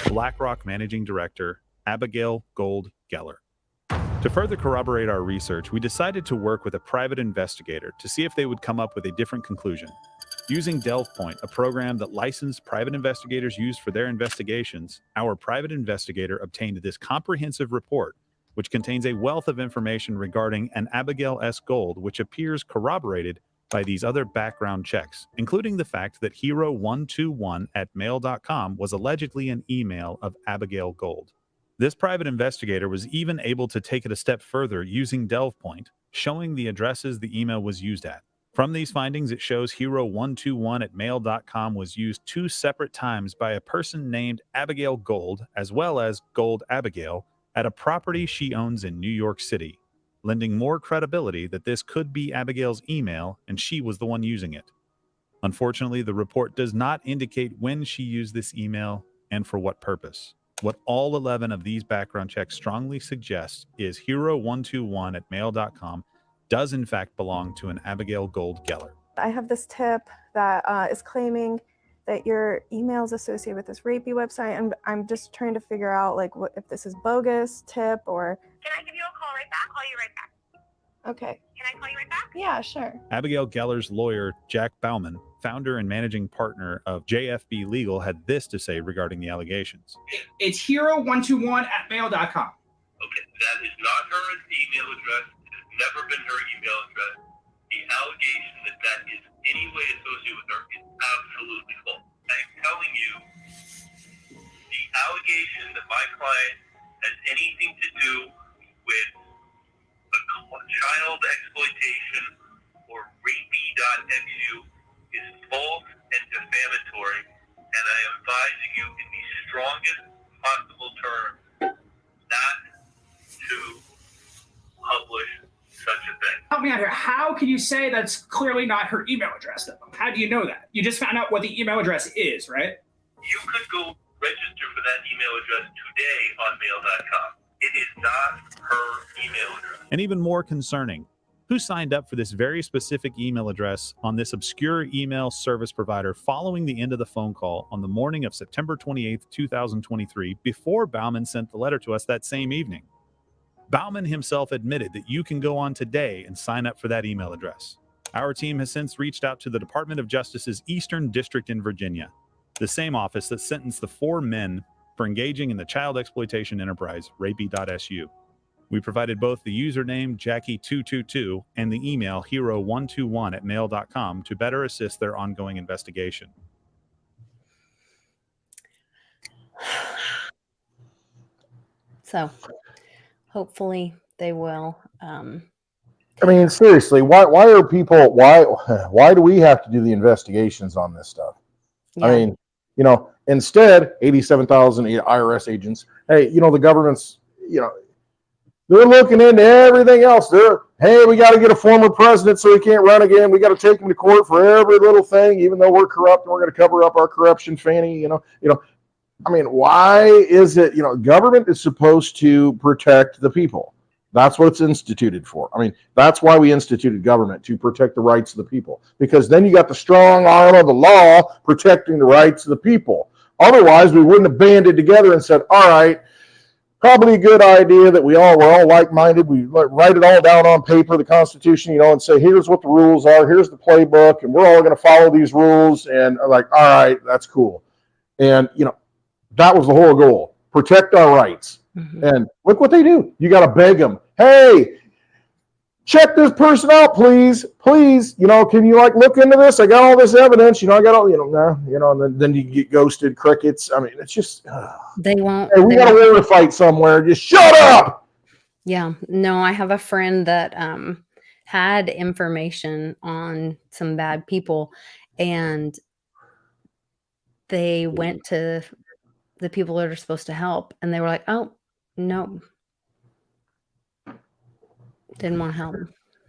BlackRock Managing Director Abigail Gold Geller. To further corroborate our research, we decided to work with a private investigator to see if they would come up with a different conclusion. Using DelvePoint, a program that licensed private investigators use for their investigations, our private investigator obtained this comprehensive report, which contains a wealth of information regarding an Abigail S. Gold, which appears corroborated by these other background checks, including the fact that hero121@mail.com was allegedly an email of Abigail Gold. This private investigator was even able to take it a step further using DelvePoint, showing the addresses the email was used at. From these findings, it shows hero121@mail.com was used 2 separate times by a person named Abigail Gold, as well as Gold Abigail, at a property she owns in New York City, lending more credibility that this could be Abigail's email and she was the one using it. Unfortunately, the report does not indicate when she used this email and for what purpose. What all 11 of these background checks strongly suggest is hero121@mail.com does in fact belong to an Abigail Gold Geller. I have this tip that is claiming that your email is associated with this rapey website, and I'm just trying to figure out like what if this is bogus tip or. Can I give you a call right back? Call you right back. Okay. Can I call you right back? Yeah, sure. Abigail Geller's lawyer, Jack Bauman, founder and managing partner of JFB Legal, had this to say regarding the allegations. It's hero121@mail.com. Okay, that is not her email address. It has never been her email address. The allegation that that is any way associated with her is absolutely false. I'm telling you, the allegation that my client has anything to do with child exploitation or rapey.su is false and defamatory, and I am advising you in the strongest possible terms not to publish such a thing. Help me out here. How can you say that's clearly not her email address, though? How do you know that? You just found out what the email address is, right? You could go register for that email address today on mail.com. It is not her email address. And even more concerning, who signed up for this very specific email address on this obscure email service provider following the end of the phone call on the morning of September 28th, 2023, before Bauman sent the letter to us that same evening? Bauman himself admitted that you can go on today and sign up for that email address. Our team has since reached out to the Department of Justice's Eastern District in Virginia, the same office that sentenced the 4 men for engaging in the child exploitation enterprise rapey.su. We provided both the username Jackie222 and the email hero121@mail.com to better assist their ongoing investigation. So hopefully they will. I mean, seriously, why are people, why do we have to do the investigations on this stuff? Yeah. I mean, instead, 87,000 IRS agents, hey, the government's, they're looking into everything else. Hey, we got to get a former president so he can't run again. We got to take him to court for every little thing, even though we're corrupt and we're going to cover up our corruption, Fanny, I mean, why is it, government is supposed to protect the people. That's what it's instituted for. I mean, that's why we instituted government, to protect the rights of the people, because then you got the strong arm of the law protecting the rights of the people. Otherwise, we wouldn't have banded together and said, all right, probably a good idea that we're all like-minded. We write it all down on paper, the Constitution, and say, here's what the rules are, here's the playbook, and we're all going to follow these rules. And like, all right, that's cool. And, That was the whole goal. Protect our rights. Mm-hmm. And look what they do. You got to beg them. Hey, check this person out, please. Please, can you look into this? I got all this evidence. I got all, and then you get ghosted, crickets. I mean, it's just, they won't. Hey, we got a war to fight somewhere. Just shut up. Yeah. No, I have a friend that had information on some bad people, and they went to the people that are supposed to help, and they were like, oh, no. Didn't want to help.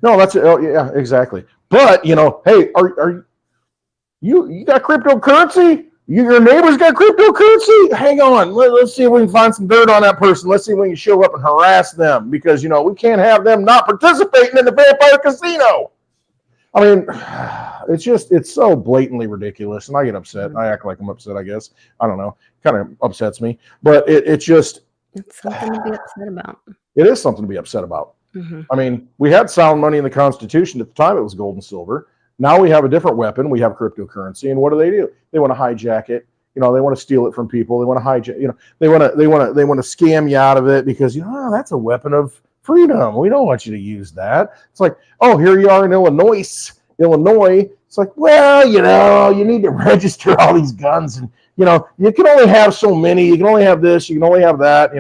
No, that's it. Oh, yeah, exactly. But, hey, are you got cryptocurrency? Your neighbor's got cryptocurrency? Hang on. Let's see if we can find some dirt on that person. Let's see if we can show up and harass them because, we can't have them not participating in the vampire casino. I mean, it's so blatantly ridiculous. And I get upset. I act like I'm upset, I guess. I don't know. Kind of upsets me. But it's something to be upset about. It is something to be upset about. Mm-hmm. I mean, we had sound money in the Constitution. At the time, it was gold and silver. Now we have a different weapon. We have cryptocurrency. And what do? They want to hijack it. They want to steal it from people. They want to hijack, they want to scam you out of it because, that's a weapon of freedom. We don't want you to use that. It's like, oh, here you are in Illinois. It's like, well, you need to register all these guns and, you can only have so many. You can only have this. You can only have that,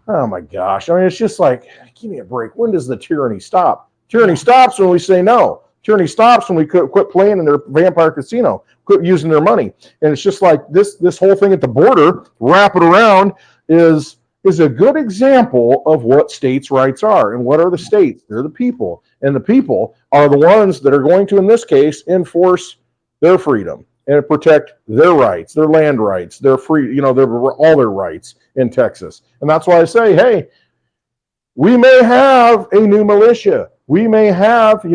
Oh my gosh. I mean, it's just like, give me a break. When does the tyranny stop? Tyranny stops when we say no. Tyranny stops when we quit playing in their vampire casino, quit using their money. And it's just like this whole thing at the border, wrap it around, is a good example of what states' rights are. And what are the states? They're the people. And the people are the ones that are going to, in this case, enforce their freedom and protect their rights, their land rights, their free, all their rights in Texas. And that's why I say, hey, we may have a new militia. We may have,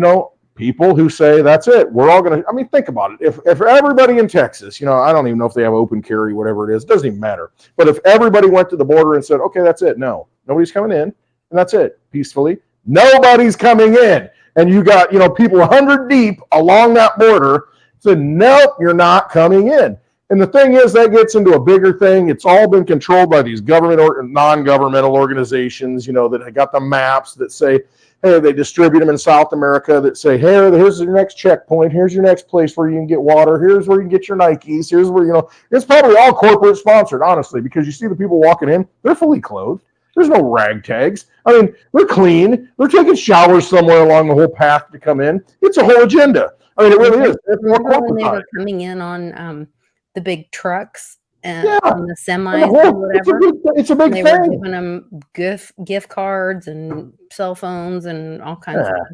people who say, that's it. We're all going to, I mean, think about it. If everybody in Texas, I don't even know if they have open carry, whatever it is, it doesn't even matter. But if everybody went to the border and said, okay, that's it. No, nobody's coming in. And that's it. Peacefully. Nobody's coming in. And you got, people 100 deep along that border said, nope, you're not coming in. And the thing is, that gets into a bigger thing. It's all been controlled by these government or non-governmental organizations, that got the maps that say, hey, they distribute them in South America that say, hey, here's your next checkpoint. Here's your next place where you can get water. Here's where you can get your Nikes. Here's where, it's probably all corporate sponsored, honestly, because you see the people walking in, they're fully clothed. There's no rag tags. I mean, they're clean. They're taking showers somewhere along the whole path to come in. It's a whole agenda. I mean, it really is. When they were coming in on the big trucks and on the semis and whatever. It's a big they thing. Were giving them gift cards and cell phones and all kinds of stuff.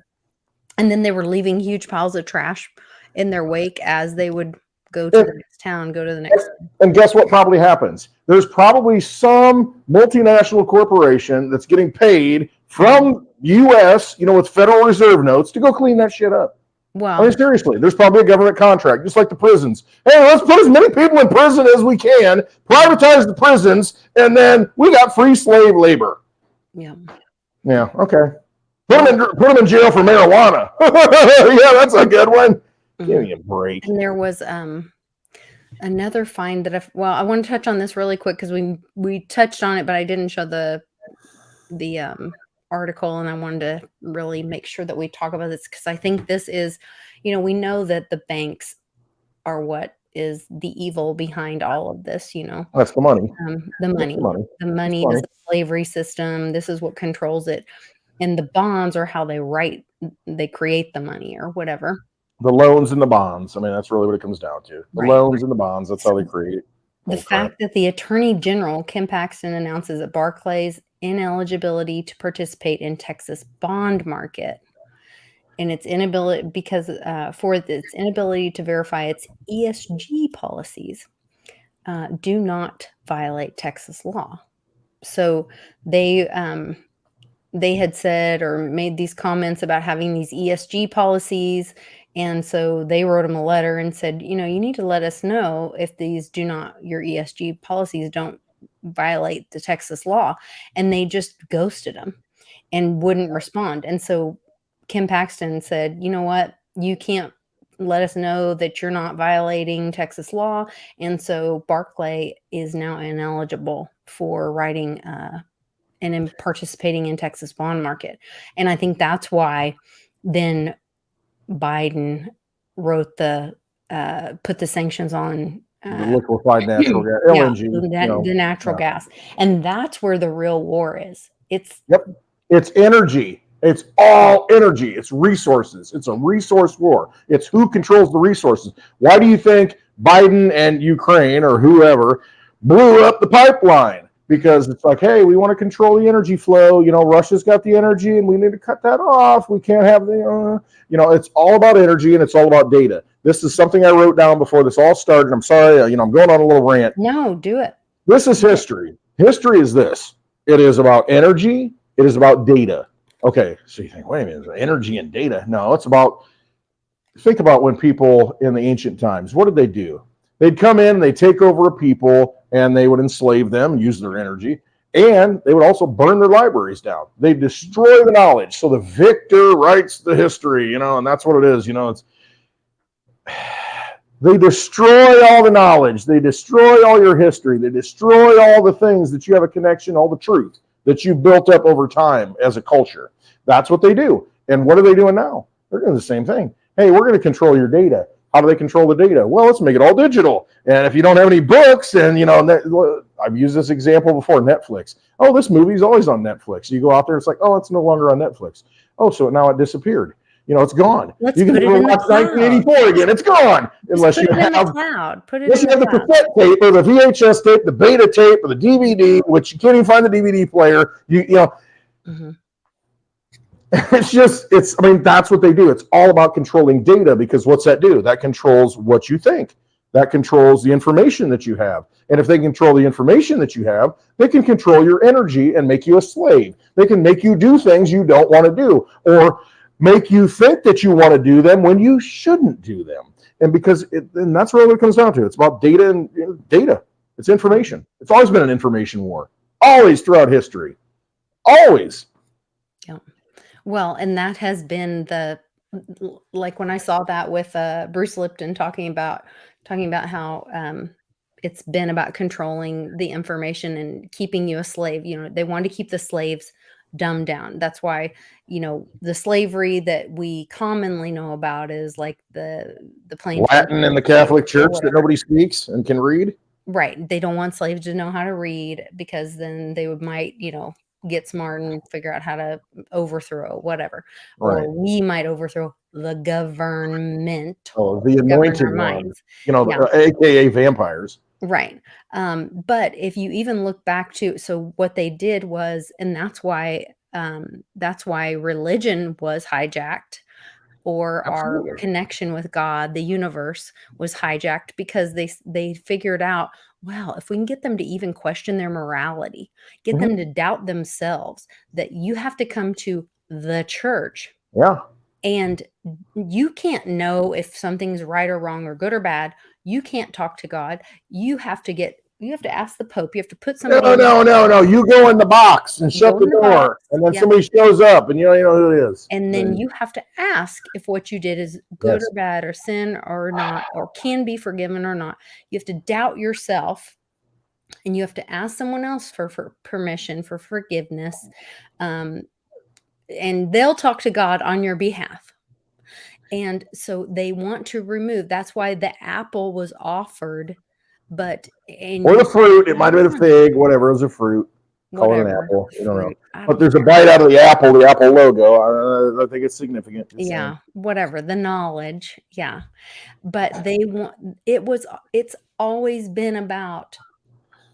And then they were leaving huge piles of trash in their wake as they would go to the next town, go to the next. And guess what probably happens? There's probably some multinational corporation that's getting paid from U.S., with Federal Reserve notes to go clean that shit up. Wow. I mean, seriously, there's probably a government contract, just like the prisons. Hey, let's put as many people in prison as we can, privatize the prisons, and then we got free slave labor. Yeah. Yeah, okay. Put them in jail for marijuana. Yeah, that's a good one. Mm-hmm. Give me a break. And there was another find that I want to touch on this really quick because we touched on it, but I didn't show the article, and I wanted to really make sure that we talk about this because I think this is, we know that the banks are what is the evil behind all of this, That's the money. The money, the slavery system. This is what controls it. And the bonds are how they create the money or whatever. The loans and the bonds. I mean, that's really what it comes down to. The loans and the bonds. That's how they create. The fact that the Attorney General, Kim Paxton, announces that Barclays' ineligibility to participate in Texas bond market and its inability for its inability to verify its ESG policies do not violate Texas law. So they had said or made these comments about having these ESG policies. And so they wrote him a letter and said, you need to let us know if your ESG policies don't violate the Texas law. And they just ghosted him and wouldn't respond. And so Kim Paxton said, you know what? You can't let us know that you're not violating Texas law. And so Barclay is now ineligible for writing and in participating in Texas bond market. And I think that's why then Biden wrote put the sanctions on The liquefied natural gas, yeah, LNG, the natural gas. And that's where the real war is. It's energy. It's all energy. It's resources. It's a resource war. It's who controls the resources. Why do you think Biden and Ukraine or whoever blew up the pipeline? Because it's like, hey, we want to control the energy flow. Russia's got the energy and we need to cut that off. We can't have it's all about energy and it's all about data. This is something I wrote down before this all started. I'm sorry, I'm going on a little rant. No, do it. This is history. History is this. It is about energy. It is about data. Okay, so you think, wait a minute, energy and data? No, it's about, think about when people in the ancient times, what did they do? They'd come in, they'd take over a people, and they would enslave them, use their energy, and they would also burn their libraries down. They'd destroy the knowledge. So the victor writes the history, and that's what it is. It's they destroy all the knowledge. They destroy all your history. They destroy all the things that you have a connection, all the truth that you built up over time as a culture. That's what they do. And what are they doing now? They're doing the same thing. Hey, we're going to control your data. How do they control the data? Well, let's make it all digital. And if you don't have any books, and I've used this example before, Netflix. Oh, this movie's always on Netflix. You go out there, it's like, oh, it's no longer on Netflix. Oh, so now it disappeared. It's gone. Let's you can put it in the watch cloud. 1984 again. It's gone. Unless you have the cloud. Put it unless in you have the the cloud. cassette tape or the VHS tape, the beta tape, or the DVD, which you can't even find the DVD player. Mm-hmm. That's what they do. It's all about controlling data, because what's that do? That controls what you think. That controls the information that you have. And if they control the information that you have, they can control your energy and make you a slave. They can make you do things you don't want to do, or make you think that you want to do them when you shouldn't do them. And and that's really what it comes down to. It's about data and data. It's information. It's always been an information war. Always throughout history. Always. Yeah. Well, and that has been like when I saw that with Bruce Lipton talking about how it's been about controlling the information and keeping you a slave. They want to keep the slaves dumbed down. That's why, the slavery that we commonly know about is like the plain Latin in the Catholic Church that nobody speaks and can read. Right. They don't want slaves to know how to read, because then they might, get smart and figure out how to overthrow whatever. Right. Or we might overthrow the government. Oh, the anointed ones. Yeah. AKA vampires. Right. But if you even look back to, so what they did was, and that's why religion was hijacked, or Absolutely. our connection with God, the universe, was hijacked, because they figured out, well, if we can get them to even question their morality, get them to doubt themselves, that you have to come to the church. Yeah. And you can't know if something's right or wrong or good or bad. You can't talk to God. You have to ask the Pope. You have to put somebody. No. You go in the box and shut the door, and then somebody shows up, and you know who it is. And then you have to ask if what you did is good or bad, or sin or not, or can be forgiven or not. You have to doubt yourself, and you have to ask someone else for permission, for forgiveness, and they'll talk to God on your behalf. And so they want to remove. That's why the apple was offered, or the fruit. It might have been a fig, whatever. It was a fruit. Call it an apple. I don't know. But there's a bite out of the apple logo. I think it's significant. Yeah, whatever. The knowledge. Yeah. But it's always been about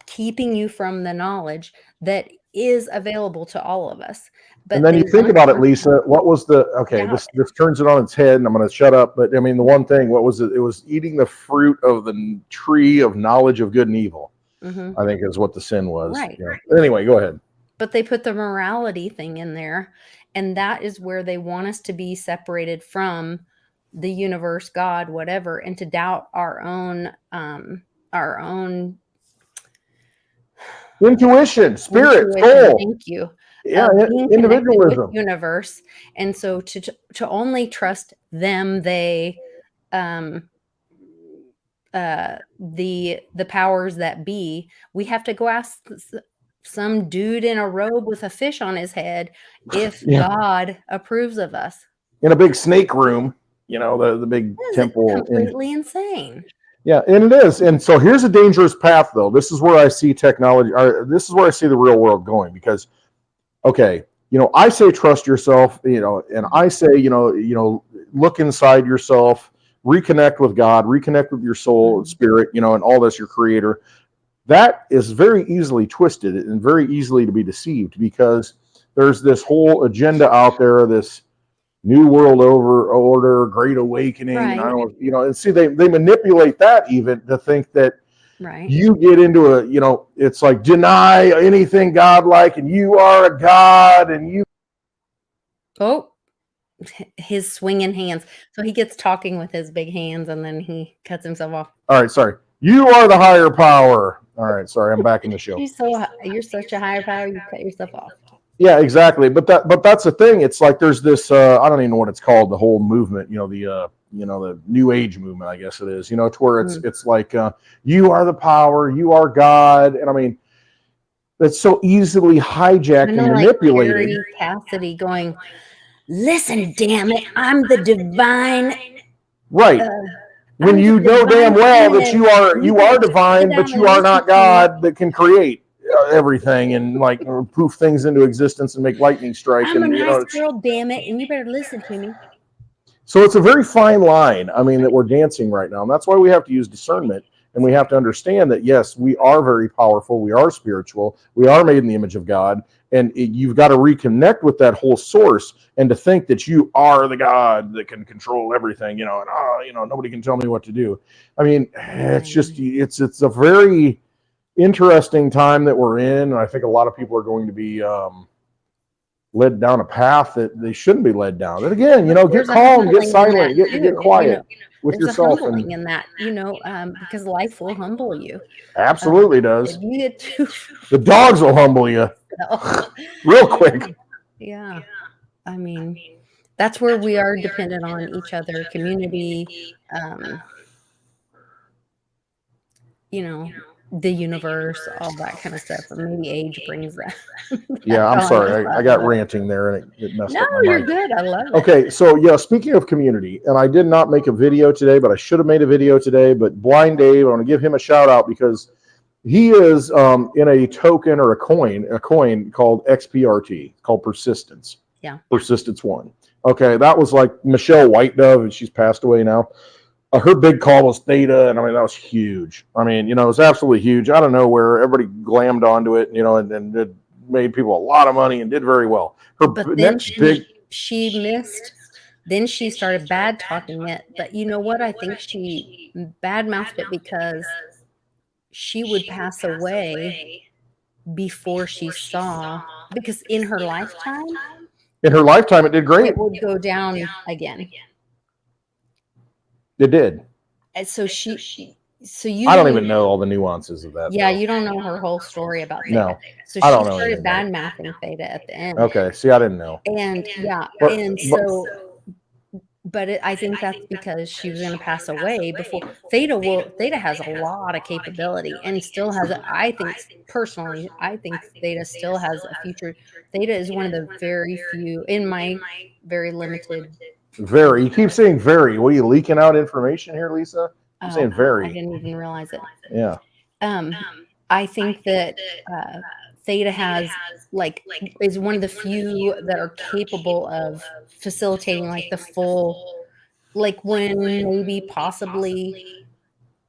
keeping you from the knowledge that is available to all of us. But and then you think about it, Lisa, what was this turns it on its head, and I'm going to shut up. But the one thing, what was it? It was eating the fruit of the tree of knowledge of good and evil. Mm-hmm. I think is what the sin was. Right. Yeah. Anyway, go ahead. But they put the morality thing in there, and that is where they want us to be separated from the universe, God, whatever, and to doubt our own intuition, spirit, soul. Thank you. Yeah, individualism, universe, and so to only trust them, they, the powers that be, we have to go ask some dude in a robe with a fish on his head if Yeah. God approves of us. In a big snake room, the big That is temple. completely insane. Yeah, and it is. And so here's a dangerous path, though. This is where I see technology, or this is where I see the real world going. Because, okay, I say trust yourself, and I say, look inside yourself, reconnect with God, reconnect with your soul, spirit, and all this, your creator. That is very easily twisted and very easily to be deceived, because there's this whole agenda out there, this New World Order, Great Awakening, Right. and I don't, and see they manipulate that even to think that Right. you get into it's like deny anything godlike, and you are a god, and you. Oh, his swinging hands. So he gets talking with his big hands, and then he cuts himself off. All right, sorry. You are the higher power. All right, sorry, I'm back in the show. You're such a higher power. You cut yourself off. Yeah, exactly. But that's the thing. It's like there's this. I don't even know what it's called. The whole movement. The New Age movement. I guess it is. To where it's like you are the power. You are God. And I mean, it's so easily hijacked and manipulated. Like Cassidy going, listen, damn it, I'm the divine. Right. When you know damn well that you are divine, but you are not God that can create everything and like poof things into existence and make lightning strike. I'm a nice girl, damn it, and you better listen to me. So it's a very fine line, that we're dancing right now. And that's why we have to use discernment, and we have to understand that, yes, we are very powerful. We are spiritual. We are made in the image of God. And you've got to reconnect with that whole source, and to think that you are the God that can control everything, and nobody can tell me what to do. I mean, it's just, it's a very interesting time that we're in. And I think a lot of people are going to be led down a path that they shouldn't be led down. And again, get calm, get silent, get quiet with yourself. Humbling in that, because life will humble you. Absolutely does. The dogs will humble you real quick. Yeah. I mean, that's where we are dependent on each other, community, the universe, all that kind of stuff. And maybe age brings that. Yeah, I'm sorry. I got ranting there, and it messed up my mind. No, you're good. I love it. Okay, so yeah, speaking of community, and I did not make a video today, but I should have made a video today. But Blind Dave, I want to give him a shout out, because he is in a token or a coin called XPRT, called Persistence. Yeah. Persistence 1. Okay, that was like Michelle White Dove, and she's passed away now. Her big call was Theta, and I mean, that was huge. I mean, it was absolutely huge. Out of nowhere, everybody glammed onto it, and it made people a lot of money and did very well. But then she missed. Then she started bad talking it. But you know what? I think she bad mouthed it because she would pass away before she saw. Because in her lifetime, it did great. It would go down again. It did. And so I don't even know all the nuances of that. Yeah, though. You don't know her whole story about Theta. No, so she started bad mouthing Theta at the end. Okay, see, I didn't know. And I think that's because she was going to pass away before Theta has a lot of capability and still has. I think Theta still has a future. Theta is one of the very few, in my very limited. Very. You keep saying very. What are you leaking out information here, Lisa? I'm saying very. I didn't even realize it. Yeah. I think that Theta is one of the few that are capable of facilitating the full, when maybe possibly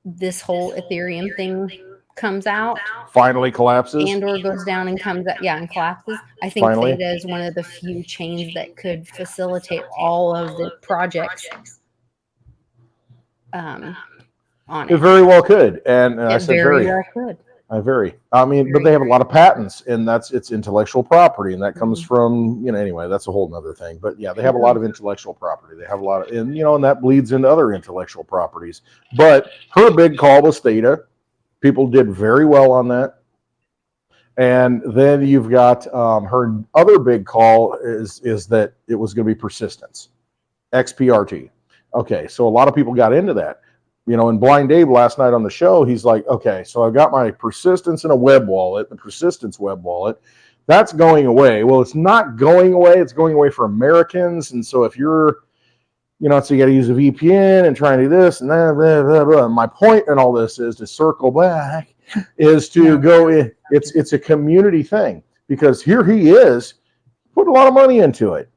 this whole Ethereum thing comes out, finally collapses, and or goes down and comes out, and collapses. I think Theta is one of the few chains that could facilitate all of the projects. On it very well could, and I said very well could. I mean, but they have a lot of patents, and it's intellectual property, and that comes from, anyway, that's a whole nother thing. But yeah, they have a lot of intellectual property. They have a lot of, and that bleeds into other intellectual properties. But her big call was Theta. People did very well on that. And then you've got her other big call is that it was going to be Persistence, XPRT. Okay, so a lot of people got into that. And Blind Dave last night on the show, he's like, okay, so I've got my persistence in a web wallet, the persistence web wallet. That's going away. Well, it's not going away. It's going away for Americans. And so if you're, so you got to use a VPN and try and do this and that, blah, blah, blah. My point in all this is to circle back, is to go in. It's a community thing, because here he is, put a lot of money into it.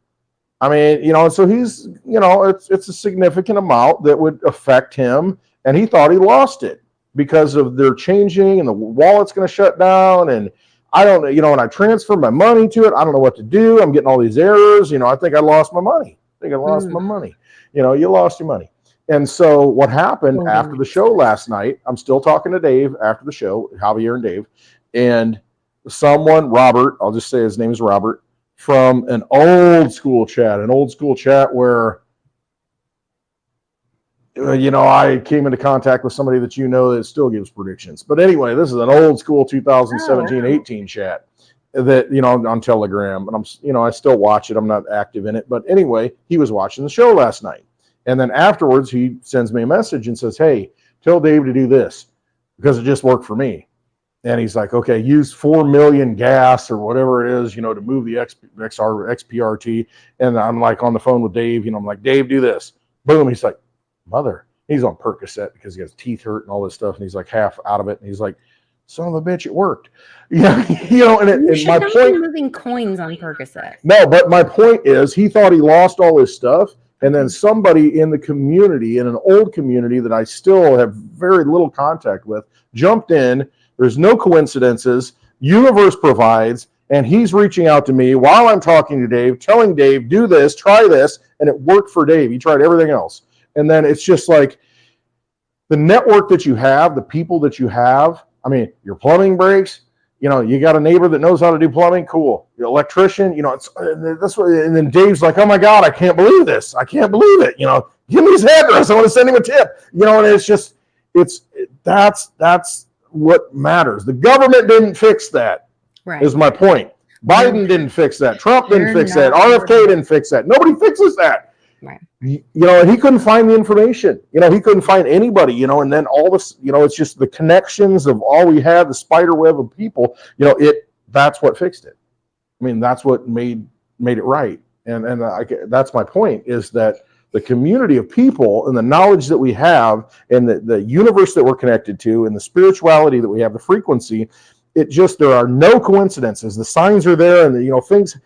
I mean, so he's, it's a significant amount that would affect him. And he thought he lost it because of their changing and the wallet's going to shut down. And I don't know, and I transferred my money to it. I don't know what to do. I'm getting all these errors. I think I lost my money. My money. You lost your money. And so what happened after the show last night, I'm still talking to Dave after the show, Javier and Dave, and someone, Robert, I'll just say his name is Robert, from an old school chat where, I came into contact with somebody that that still gives predictions. But anyway, this is an old school 2017-18 chat that, on Telegram. And I still watch it. I'm not active in it. But anyway, he was watching the show last night. And then afterwards, he sends me a message and says, hey, tell Dave to do this because it just worked for me. And he's like, okay, use 4 million gas or whatever it is, to move the XPRT. And I'm like on the phone with Dave, I'm like, Dave, do this. Boom. He's like, mother. He's on Percocet because he has teeth hurt and all this stuff. And he's like half out of it. And he's like, son of a bitch, it worked. And my point, moving coins on Percocet. No, but my point is he thought he lost all his stuff. And then somebody in the community, in an old community that I still have very little contact with, jumped in. There's no coincidences. Universe provides, and he's reaching out to me while I'm talking to Dave, telling Dave, do this, try this, and it worked for Dave. He tried everything else. And then it's just like the network that you have, the people that you have. I mean, your plumbing breaks, you got a neighbor that knows how to do plumbing, cool. Your electrician, that's what, and then Dave's like, oh my God, I can't believe this. I can't believe it. Give me his address. I want to send him a tip. And it's just, that's what matters. The government didn't fix that. Right. Is my point. Biden didn't fix that. Trump didn't fix that. RFK didn't fix that. Nobody fixes that. Right. And he couldn't find the information. He couldn't find anybody. And then all this. It's just the connections of all we had, the spider web of people. That's what fixed it. I mean, that's what made it right. And that's my point. Is that the community of people and the knowledge that we have and the universe that we're connected to and the spirituality that we have, the frequency, there are no coincidences. The signs are there and things.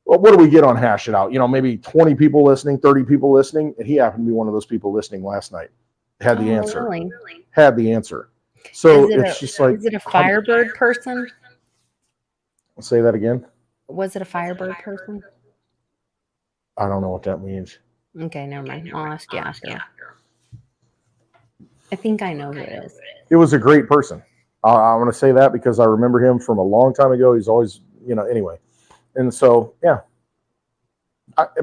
Well, what do we get on Hash It Out? Maybe 20 people listening, 30 people listening. And he happened to be one of those people listening last night. Had the answer. Really? Had the answer. So is it a Firebird person? Say that again. Was it a Firebird person? I don't know what that means. Okay, never mind. I'll ask you after. I think I know who it is. It was a great person. I want to say that because I remember him from a long time ago. He's always, anyway. And so, yeah.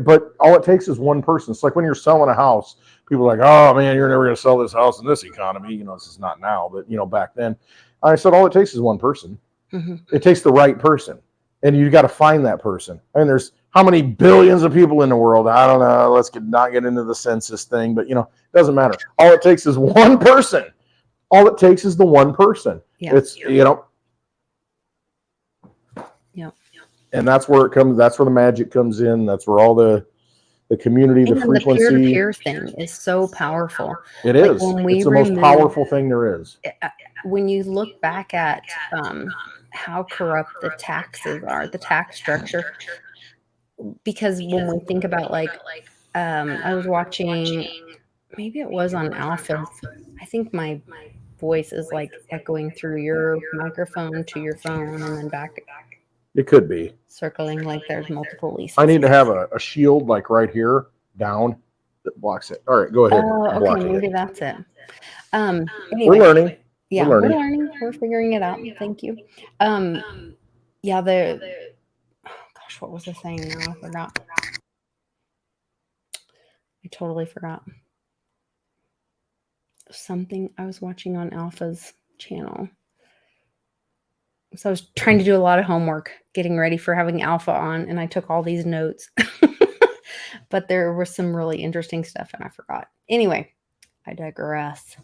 But all it takes is one person. It's like when you're selling a house, people are like, oh, man, you're never going to sell this house in this economy. This is not now, but, back then. I said all it takes is one person. Mm-hmm. It takes the right person. And you got to find that person. I mean, there's how many billions of people in the world? I don't know. Let's not get into the census thing, but, it doesn't matter. All it takes is one person. All it takes is the one person. Yeah. It's, Yeah. And that's where it comes. That's where the magic comes in. That's where all the community, the frequency. The peer-to-peer thing is so powerful. It is. It's the most powerful thing there is. When you look back at how corrupt the taxes are, the tax structure, because when we think about I was watching, maybe it was on Alpha. I think my voice is echoing through your microphone to your phone and then back. It could be circling there's multiple leases. I need to have a shield right here down that blocks it. All right, go ahead. Oh, okay, maybe that's it. Anyway, we're learning. Yeah, we're learning. We're figuring it out. Thank you. Yeah, gosh, what was I saying now? I forgot. I totally forgot. Something I was watching on Alpha's channel. So I was trying to do a lot of homework, getting ready for having Alpha on, and I took all these notes. But there was some really interesting stuff, and I forgot. Anyway, I digress.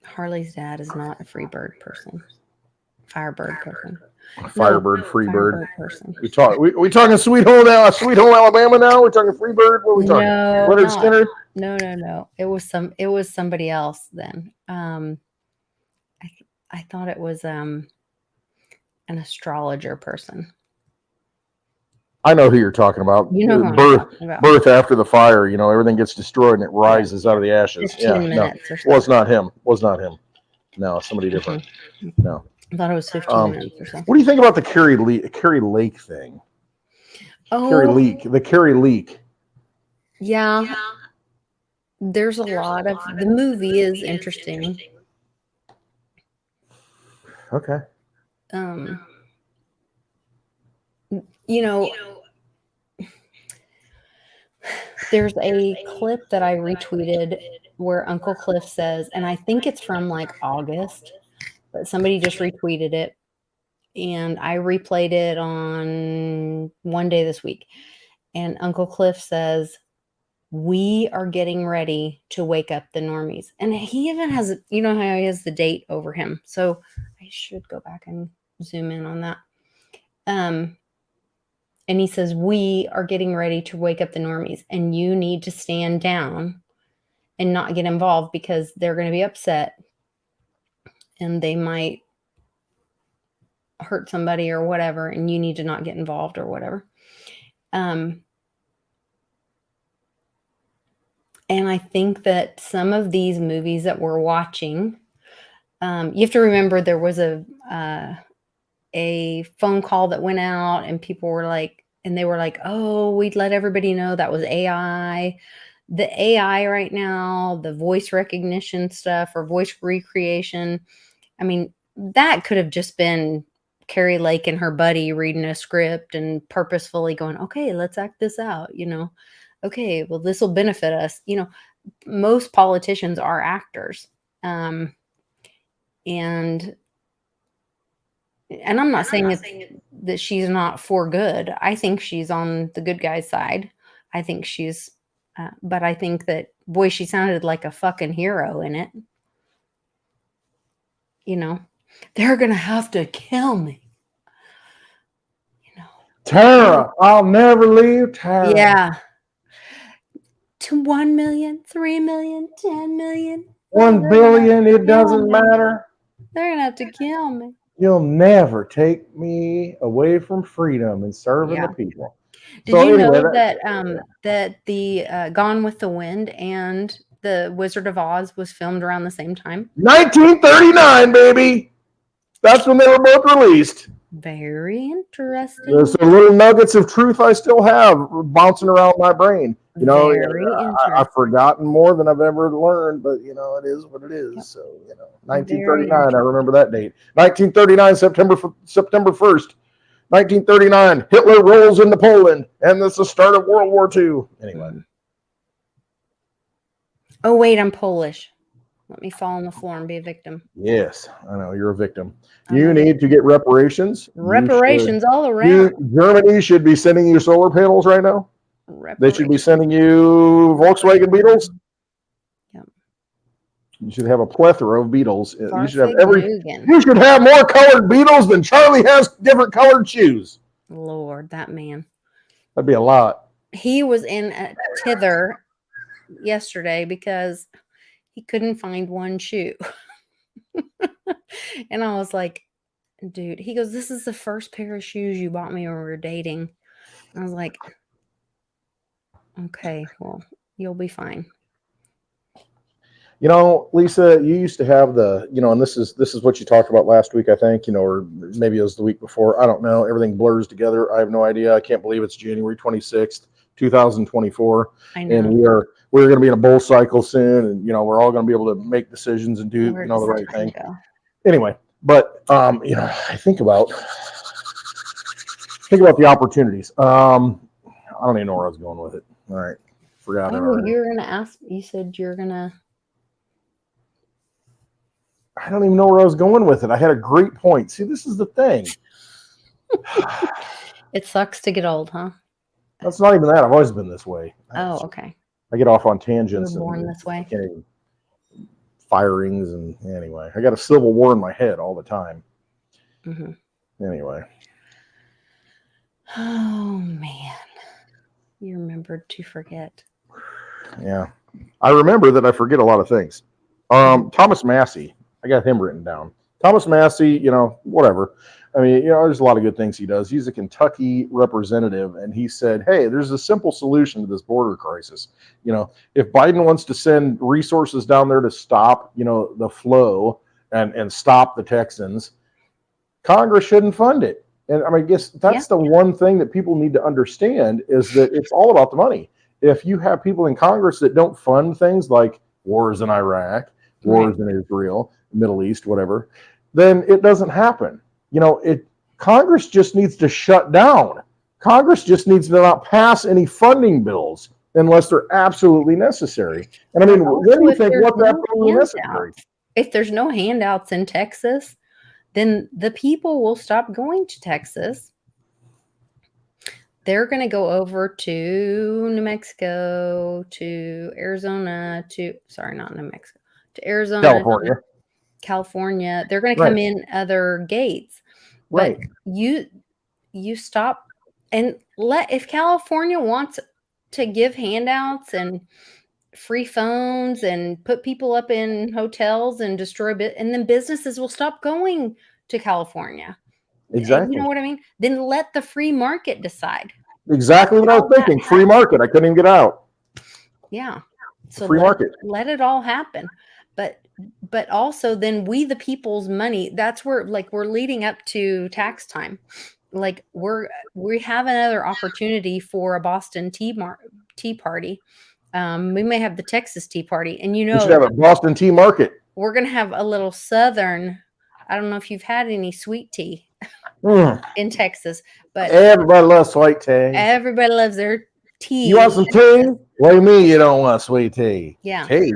Harley's dad is not a Freebird person. Firebird person. Firebird, Freebird. Firebird person. We talking Sweet Home Alabama now? We're talking Freebird? What are we talking? No, Leonard Skinner? No. It was somebody else then. I thought it was an astrologer person. I know who you're talking about. You know who I'm talking about. Birth after the fire. You know, everything gets destroyed and it rises out of the ashes. 15 minutes or something. Was not him. No, somebody different. Mm-hmm. No. I thought it was 15 minutes or something. What do you think about the Carrie Lake thing? Oh, the Carrie Lake. Yeah. There's a lot of the movie is interesting. Okay. You know, there's a clip that I retweeted where Uncle Cliff says, and I think it's from like August, but somebody just retweeted it, and I replayed it on one day this week. And Uncle Cliff says, "We are getting ready to wake up the normies." And he even has, you know how he has the date over him. So I should go back and zoom in on that. And he says, "We are getting ready to wake up the normies, and you need to stand down and not get involved because they're going to be upset and they might hurt somebody or whatever, and you need to not get involved or whatever." And I think that some of these movies that we're watching, you have to remember there was a phone call that went out, and people were like, "Oh, we'd let everybody know that was AI." The AI right now, the voice recognition stuff or voice recreation, I mean, that could have just been Carrie Lake and her buddy reading a script and purposefully going, "Okay, let's act this out, okay, well, this will benefit us." Most politicians are actors. And I'm not saying that she's not for good. I think she's on the good guy's side. I think she's, but I think that, boy, she sounded like a fucking hero in it. They're going to have to kill me. Tara, I'll never leave Tara. Yeah. To 1 million, 3 million, 10 million. 1 billion, it doesn't matter. They're going to have to kill me. You'll never take me away from freedom and serving the people. Did you know that the Gone with the Wind and the Wizard of Oz was filmed around the same time? 1939, baby. That's when they were both released. Very interesting. There's some little nuggets of truth I still have bouncing around my brain. I've forgotten more than I've ever learned, but it is what it is. Yep. So 1939, I remember that date. 1939, September 1st, 1939. Hitler rolls into Poland, and that's the start of World War II. Anyway. Oh wait, I'm Polish. Let me fall on the floor and be a victim. Yes, I know you're a victim. You need to get reparations. Reparations all around. Germany should be sending you solar panels right now. They should be sending you Volkswagen Beetles. Yep. You should have a plethora of Beetles. You should have more colored Beetles than Charlie has different colored shoes. Lord, that man. That'd be a lot. He was in a tither yesterday because he couldn't find one shoe. And I was like, dude, he goes, "This is the first pair of shoes you bought me when we were dating." I was like, okay, well, you'll be fine. Lisa, you used to have and this is what you talked about last week, I think, or maybe it was the week before. I don't know. Everything blurs together. I have no idea. I can't believe it's January 26th, 2024. I know. And we're going to be in a bull cycle soon, and we're all going to be able to make decisions and do the right thing. Anyway, but I think about the opportunities. I don't even know where I was going with it. All right, forgot it. Oh, you're gonna ask. You said you're gonna. I don't even know where I was going with it. I had a great point. See, this is the thing. It sucks to get old, huh? That's not even that. I've always been this way. Oh, okay. I get off on You tangents. were born and this way. Firings and anyway, I got a civil war in my head all the time. Mm-hmm. Anyway. Oh man, you remembered to forget. Yeah, I remember that I forget a lot of things. Thomas Massey, I got him written down. Thomas Massey, whatever. I mean, there's a lot of good things he does. He's a Kentucky representative, and he said, hey, there's a simple solution to this border crisis. If Biden wants to send resources down there to stop, the flow and stop the Texans, Congress shouldn't fund it. And I guess that's the one thing that people need to understand is that it's all about the money. If you have people in Congress that don't fund things like wars in Iraq, wars in Israel, Middle East, whatever, then it doesn't happen. Congress just needs to shut down. Congress just needs to not pass any funding bills unless they're absolutely necessary. And I mean, what do you think? What's absolutely necessary? If there's no handouts in Texas, then the people will stop going to Texas. They're going to go over to New Mexico, to Arizona, not New Mexico, to Arizona, California. They're going to come in other gates. But you stop and if California wants to give handouts and free phones and put people up in hotels and destroy and then businesses will stop going to California. Exactly. You know what I mean? Then let the free market decide. Exactly what I was thinking. Free market. I couldn't even get out. Yeah. So free market. Let it all happen. But also then we the people's money, that's where we're leading up to tax time. We have another opportunity for a Boston Tea Party. We may have the Texas Tea Party, and we should have a Boston Tea Market. We're gonna have a little Southern. I don't know if you've had any sweet tea in Texas, but everybody loves sweet tea. Everybody loves their tea. You want some tea? What do you mean you don't want sweet tea? Yeah, tea.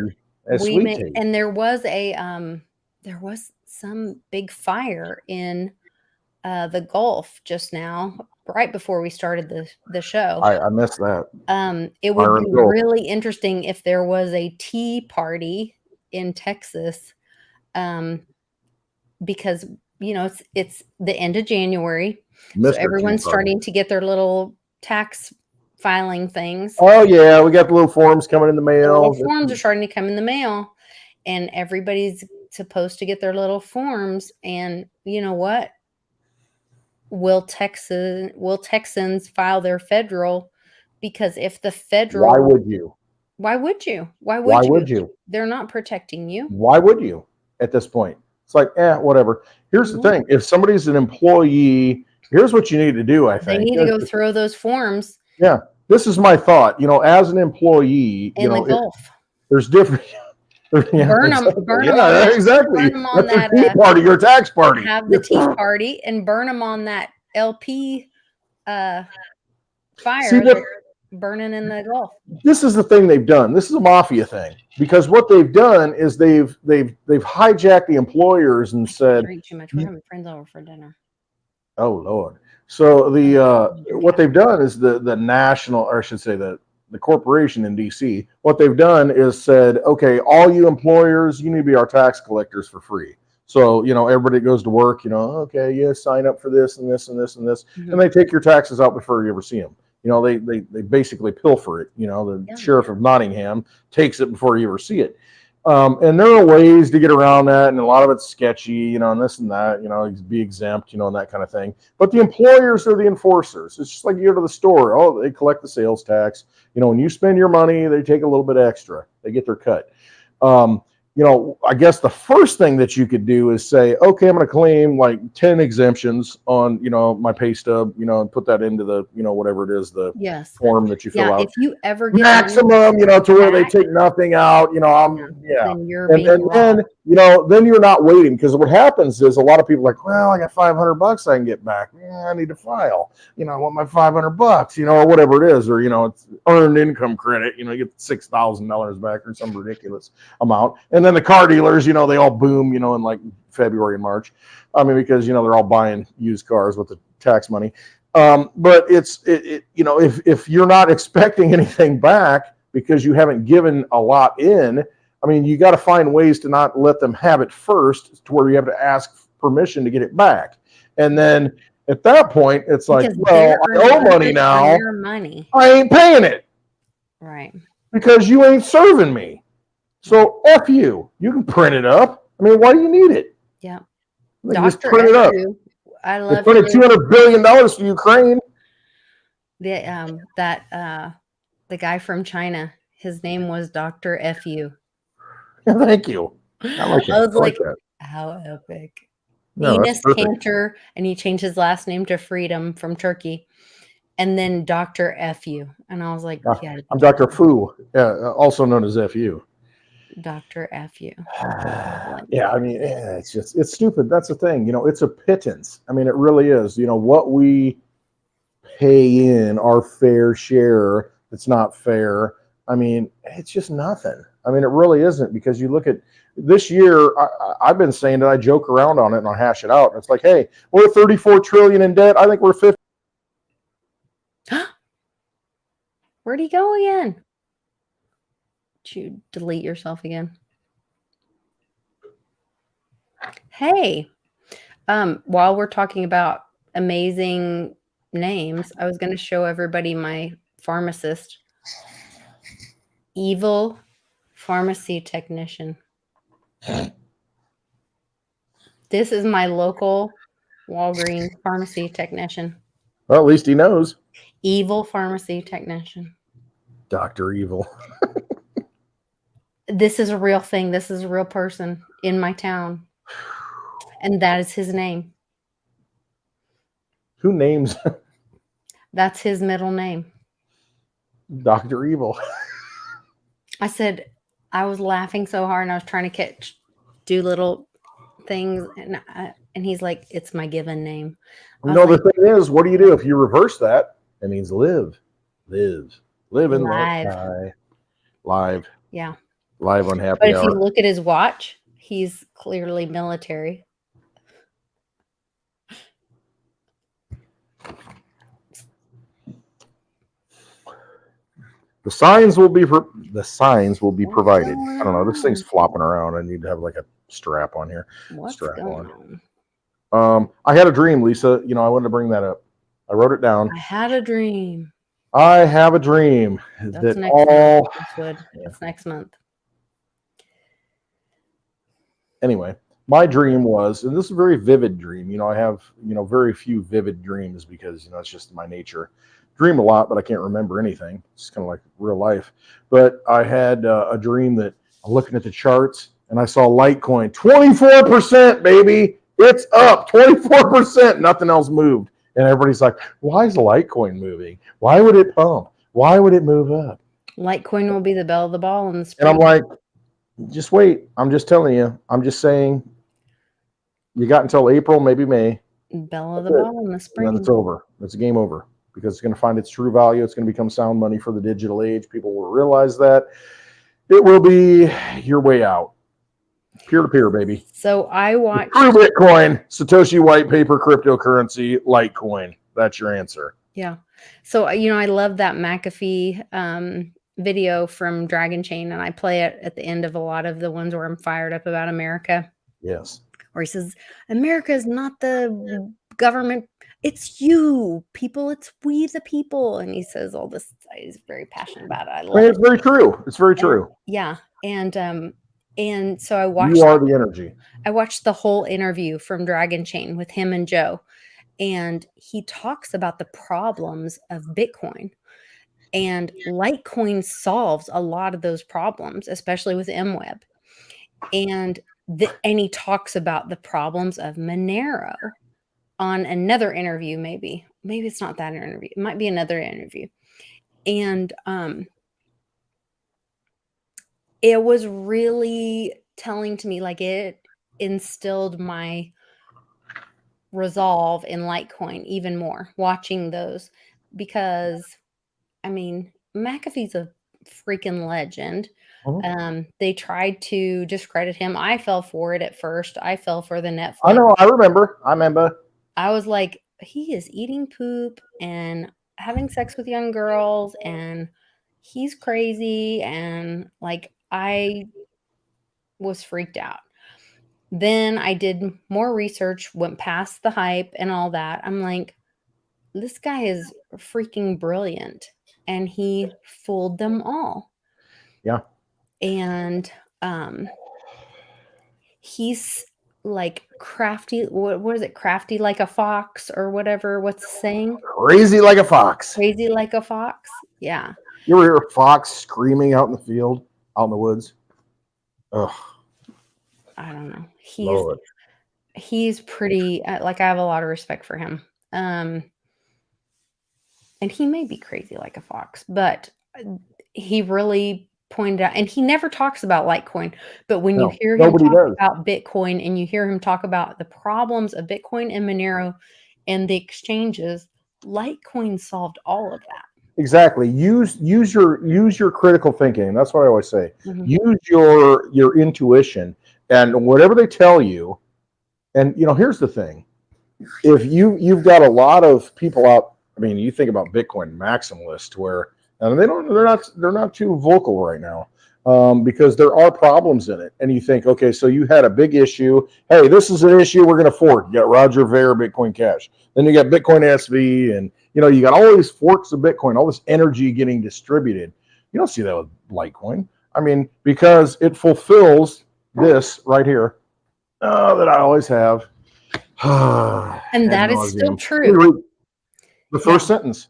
That's sweet tea. And there was some big fire in the Gulf just now, right before we started the show. I missed that. It would be really interesting if there was a tea party in Texas, because it's the end of January, so everyone's starting to get their little tax filing things. Oh yeah, we got the little forms coming in the mail. The forms are starting to come in the mail, and everybody's supposed to get their little forms. And you know what? Will Texans file their federal? Because if the federal, why would you? Why would you? Why would you? They're not protecting you. Why would you at this point? It's like, whatever. Here's the thing. If somebody's an employee, here's what you need to do, I think. They need to go throw those forms. Yeah. This is my thought. As an employee, in the Gulf. There's different. Burn them. Exactly. Burn them on that tea party, your tax party. Have the tea party and burn them on that LP fire. Burning in the Gulf. This is the thing they've done. This is a mafia thing, because what they've done is they've hijacked the employers and said, drink too much. We're having friends over for dinner. Oh Lord. So what they've done is the national, or I should say the corporation in DC, what they've done is said, okay, all you employers, you need to be our tax collectors for free. So, everybody goes to work, okay, yeah, sign up for this and this and this and this. Mm-hmm. And they take your taxes out before you ever see them. They basically pilfer it. The sheriff of Nottingham takes it before you ever see it. And there are ways to get around that, and a lot of it's sketchy, and this and that, be exempt, and that kind of thing. But the employers are the enforcers. It's just like you go to the store. Oh, they collect the sales tax. When you spend your money, they take a little bit extra. They get their cut. I guess the first thing that you could do is say, okay, I'm going to claim like 10 exemptions on, my pay stub, and put that into the, whatever it is, the form that you fill out. If you ever get maximum, to where they take nothing out, then you're then you're not waiting, because what happens is a lot of people are like, well, I got $500 I can get back. Yeah, I need to file. I want my $500, or whatever it is, or it's earned income credit. You get $6,000 back or some ridiculous amount, and then the car dealers, they all boom, in like February and March. I mean, because they're all buying used cars with the tax money. But if you're not expecting anything back because you haven't given a lot in, I mean, you got to find ways to not let them have it first to where you have to ask permission to get it back. And then at that point, it's like, well, I owe money now. Money. I ain't paying it. Right. Because you ain't serving me. So F you. You can print it up. I mean, why do you need it? Yeah. Just print it up. I love it. It's $200 billion to Ukraine. The guy from China, his name was Dr. FU. Thank you. I was like that. How epic. No, Enos Cantor, and he changed his last name to Freedom from Turkey. And then Dr. FU. And I was like, yeah. I'm Dr. Fu, also known as FU. Dr. FU. Yeah, I mean, it's stupid. That's the thing. It's a pittance. I mean, it really is. What we pay in our fair share that's not fair. I mean, it's just nothing. I mean, it really isn't, because you look at this year, I've been saying that I joke around on it and I hash it out. It's like, hey, we're 34 trillion in debt. I think we're 50. Where'd he go again? Did you delete yourself again? Hey, while we're talking about amazing names, I was going to show everybody my pharmacist. Evil pharmacy technician. This is my local Walgreens pharmacy technician. Well, at least he knows. Evil pharmacy technician. Dr. Evil. This is a real thing. This is a real person in my town. And that is his name. Who names? That's his middle name. Dr. Evil. I said, I was laughing so hard and I was trying to do little things. And he's like, it's my given name. No, the thing is, what do you do if you reverse that? It means live in the live. Yeah. Live on happy But if hour. you look at his watch, he's clearly military. The signs will be provided. I don't know. This thing's flopping around. I need to have like a strap on here. What's strap going on? I had a dream, Lisa. I wanted to bring that up. I wrote it down. I had a dream. I have a dream. That's next month. Anyway, my dream was, and this is a very vivid dream. I have, very few vivid dreams because, it's just my nature. Dream a lot, but I can't remember anything. It's kind of like real life. But I had a dream that I'm looking at the charts and I saw Litecoin, 24%, baby. It's up 24%. Nothing else moved. And everybody's like, why is Litecoin moving? Why would it pump? Why would it move up? Litecoin will be the belle of the ball in the spring. And I'm like, just wait. I'm just telling you. I'm just saying you got until April, maybe May. Belle of the ball in the spring. And then it's over. It's a game over because it's going to find its true value. It's going to become sound money for the digital age. People will realize that. It will be your way out. Peer-to-peer, baby. So I watched True Bitcoin, Satoshi white paper, cryptocurrency, Litecoin. That's your answer. Yeah. So, I love that McAfee video from Dragon Chain, and I play it at the end of a lot of the ones where I'm fired up about America. Yes. Where he says, America is not the government. It's you, people. It's we, the people. And he says all this. He's very passionate about it. I love it. It's very true. It's very true. Yeah. And so I watched. You are the energy. I watched the whole interview from Dragon Chain with him and Joe. And he talks about the problems of Bitcoin. And Litecoin solves a lot of those problems, especially with MWeb. And he talks about the problems of Monero on another interview, maybe. Maybe it's not that interview. It might be another interview. And it was really telling to me, like it instilled my resolve in Litecoin even more, watching those, because McAfee's a freaking legend. They tried to discredit him. I fell for it at first. I fell for the Netflix. I know. I remember. I was like, he is eating poop and having sex with young girls, and he's crazy. And like, I was freaked out. Then I did more research, went past the hype and all that. I'm like, this guy is freaking brilliant, and he fooled them all. Yeah. And he's like crafty. What is it? Crafty like a fox or whatever. What's the saying? Crazy like a fox. Crazy like a fox. Yeah. You ever hear a fox screaming out in the field, out in the woods? Ugh. I don't know. Lord. He's pretty, like, I have a lot of respect for him. And he may be crazy like a fox, but he really pointed out, and he never talks about Litecoin, but when you hear him talk about Bitcoin and you hear him talk about the problems of Bitcoin and Monero and the exchanges, Litecoin solved all of that. Exactly. Use your critical thinking. That's what I always say. Use your intuition, and whatever they tell you. And here's the thing: if you've got a lot of people out. I mean, you think about Bitcoin maximalists, where and they're not too vocal right now, because there are problems in it. And you think, okay, so you had a big issue. Hey, this is an issue we're going to fork. You got Roger Ver, Bitcoin Cash. Then you got Bitcoin SV, and you got all these forks of Bitcoin, all this energy getting distributed. You don't see that with Litecoin. I mean, because it fulfills this right here that I always have. And that is still true. The first sentence.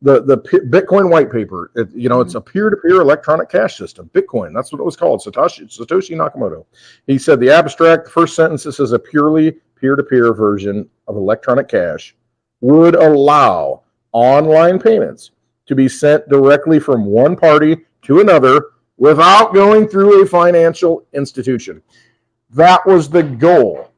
The Bitcoin white paper. It's a peer-to-peer electronic cash system. Bitcoin. That's what it was called. Satoshi Nakamoto. He said the abstract. The first sentence. This is a purely peer-to-peer version of electronic cash. Would allow online payments to be sent directly from one party to another without going through a financial institution. That was the goal.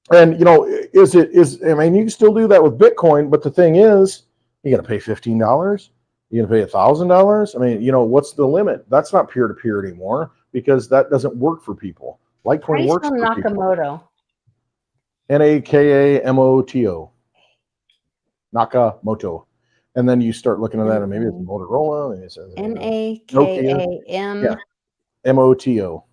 And, you can still do that with Bitcoin, but the thing is, you got to pay $15. You're going to pay $1,000. I mean, what's the limit? That's not peer-to-peer anymore, because that doesn't work for people. Litecoin works for Nakamoto. Nakamoto. Nakamoto. And then you start looking at that, and maybe it's Motorola. Maybe it says Nakam. Yeah. MOTO.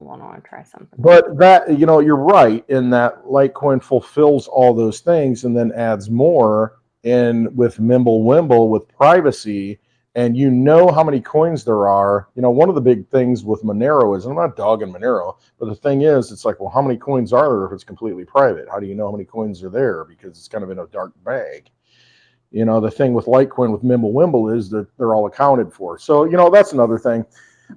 I want to try something. But that, you're right in that Litecoin fulfills all those things and then adds more in with Mimblewimble with privacy. And how many coins there are. One of the big things with Monero is, I'm not dogging Monero, but the thing is, it's like, well, how many coins are there if it's completely private? How do you know how many coins are there? Because it's kind of in a dark bag. The thing with Litecoin with Mimblewimble is that they're all accounted for. So, that's another thing.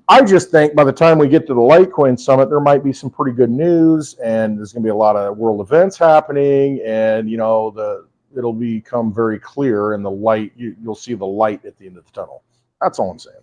I just think by the time we get to the Litecoin Summit, there might be some pretty good news, and there's going to be a lot of world events happening, and it'll become very clear, and the light you'll see the light at the end of the tunnel. That's all I'm saying.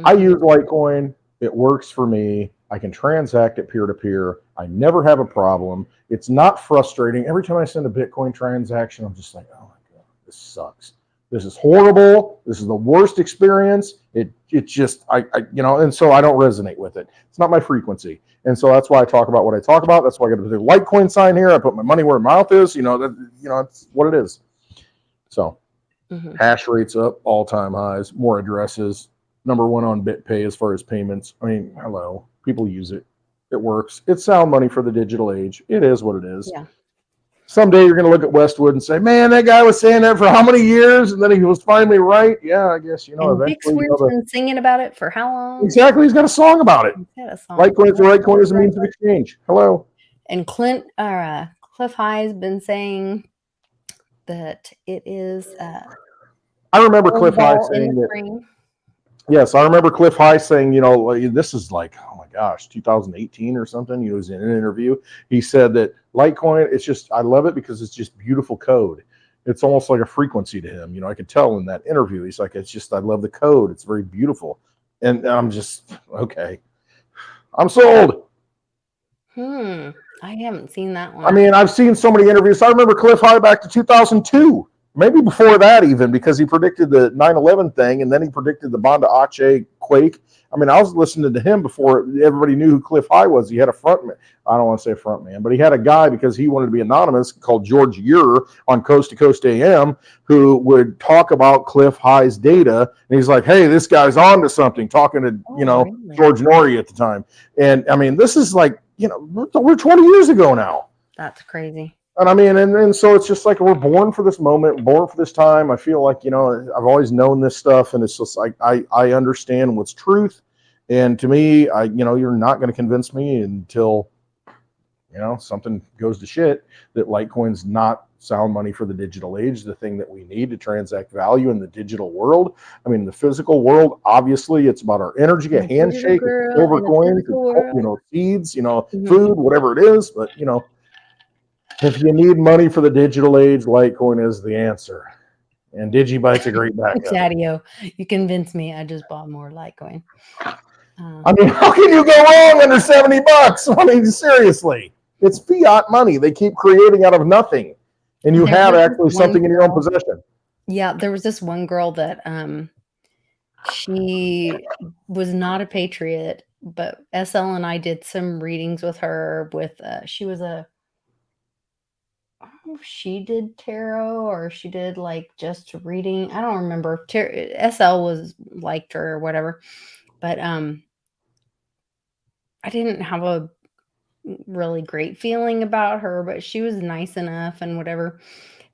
I use Litecoin. It works for me. I can transact it peer-to-peer. I never have a problem. It's not frustrating. Every time I send a Bitcoin transaction, I'm just like, oh my God, this sucks. This is horrible. This is the worst experience. It just, and so I don't resonate with it. It's not my frequency. And so that's why I talk about what I talk about. That's why I got the Litecoin sign here. I put my money where my mouth is. That's what it is. So hash rates up, all-time highs, more addresses. Number one on BitPay as far as payments. I mean, hello. People use it. It works. It's sound money for the digital age. It is what it is. Yeah. Someday you're going to look at Westwood and say, man, that guy was saying that for how many years? And then he was finally right. Yeah, I guess, and eventually. Dick Swear's been singing about it for how long? Exactly. He's got a song about it. Litecoin is a means of exchange. Hello. And Cliff High has been saying that it is. I remember Cliff High saying that. Yes, I remember Cliff High saying, this is like, oh my gosh, 2018 or something. He was in an interview. He said that Litecoin, I love it because it's just beautiful code. It's almost like a frequency to him. I could tell in that interview. He's like, I love the code. It's very beautiful. And I'm just, okay. I'm sold. I haven't seen that one. I mean, I've seen so many interviews. I remember Cliff High back to 2002. maybe before that even, because he predicted the 9/11 thing, and then he predicted the Banda Aceh quake. I mean, I was listening to him before everybody knew who Cliff High was. He had a front man. I don't want to say front man, but he had a guy, because he wanted to be anonymous, called George Ure on Coast to Coast AM, who would talk about Cliff High's data. And he's like, hey, this guy's on to something, talking to, Really? George Norrie at the time. And I mean, this is like, we're 20 years ago now. That's crazy. And I mean, and so it's just like, we're born for this moment, born for this time. I feel like, I've always known this stuff, and it's just like, I understand what's truth. And to me, you're not going to convince me until, something goes to shit, that Litecoin's not sound money for the digital age, the thing that we need to transact value in the digital world. I mean, the physical world, obviously, it's about our energy, a handshake, silver coins, seeds, food, whatever it is. But, if you need money for the digital age, Litecoin is the answer. And Digibyte's a great backup. Daddy-o, you convinced me. I just bought more Litecoin. I mean, how can you go wrong under $70? I mean, seriously. It's fiat money they keep creating out of nothing. And you have actually something in your own possession. Yeah, there was this one girl that she was not a Patriot, but SL and I did some readings with her with she did tarot, or she did like just reading. I don't remember. SL liked her or whatever, but I didn't have a really great feeling about her, but she was nice enough and whatever.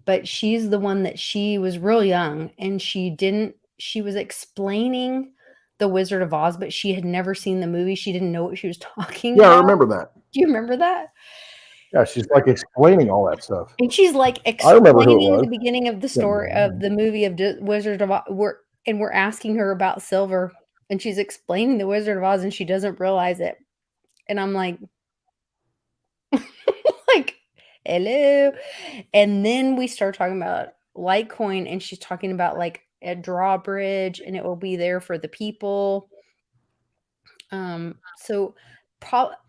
But she's the one that she was real young, and she was explaining the Wizard of Oz, but she had never seen the movie. She didn't know what she was talking about. Yeah, I remember that. Do you remember that? Yeah, she's like explaining all that stuff. And she's like explaining the beginning of the story of the movie of Wizard of Oz. We're asking her about silver, and she's explaining the Wizard of Oz, and she doesn't realize it. And I'm like, hello. And then we start talking about Litecoin, and she's talking about like a drawbridge, and it will be there for the people. So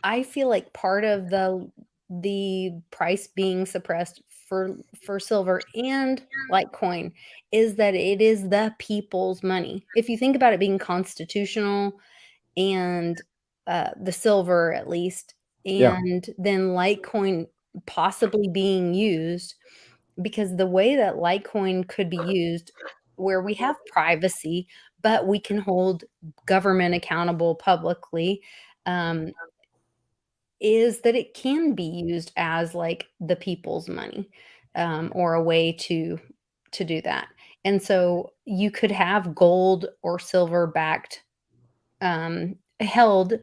I feel like part of the price being suppressed for silver and Litecoin is that it is the people's money. If you think about it being constitutional, and the silver at least, and then Litecoin possibly being used, because the way that Litecoin could be used, where we have privacy, but we can hold government accountable publicly, is that it can be used as like the people's money, or a way to do that. And so you could have gold or silver backed held,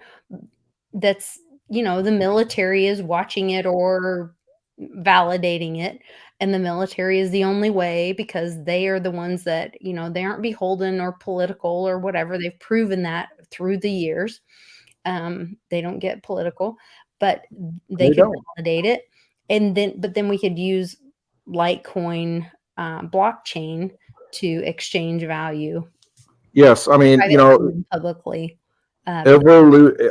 that's the military is watching it or validating it, and the military is the only way, because they are the ones that they aren't beholden or political or whatever. They've proven that through the years. They don't get political, but they can validate it. And then we could use Litecoin blockchain to exchange value. Yes, I mean, publicly. Evoludio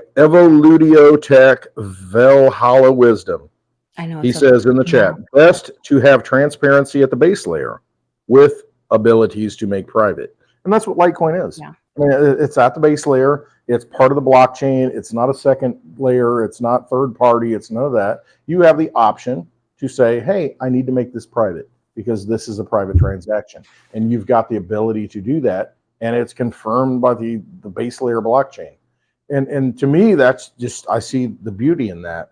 Tech Valhalla Wisdom. I know. He says in the chat, best to have transparency at the base layer with abilities to make private. And that's what Litecoin is. Yeah. I mean, it's at the base layer. It's part of the blockchain. It's not a second layer. It's not third party. It's none of that. You have the option to say, hey, I need to make this private because this is a private transaction. And you've got the ability to do that. And it's confirmed by the base layer blockchain. And to me, that's just, I see the beauty in that.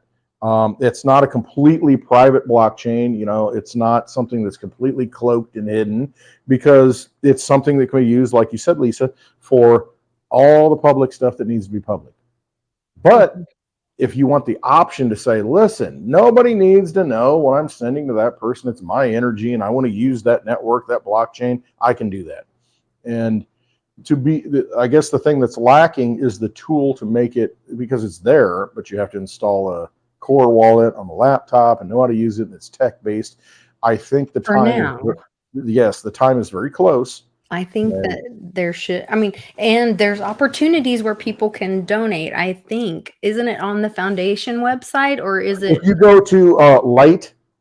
It's not a completely private blockchain. It's not something that's completely cloaked and hidden, because it's something that can be used, like you said, Lisa, for all the public stuff that needs to be public. But if you want the option to say, listen, nobody needs to know what I'm sending to that person. It's my energy, and I want to use that network, that blockchain, I can do that. And I guess the thing that's lacking is the tool to make it, because it's there, but you have to install a core wallet on the laptop and know how to use it, and it's tech-based. I think the time is very close. I think that there should, and there's opportunities where people can donate. I think, isn't it on the foundation website, or is it? If you go to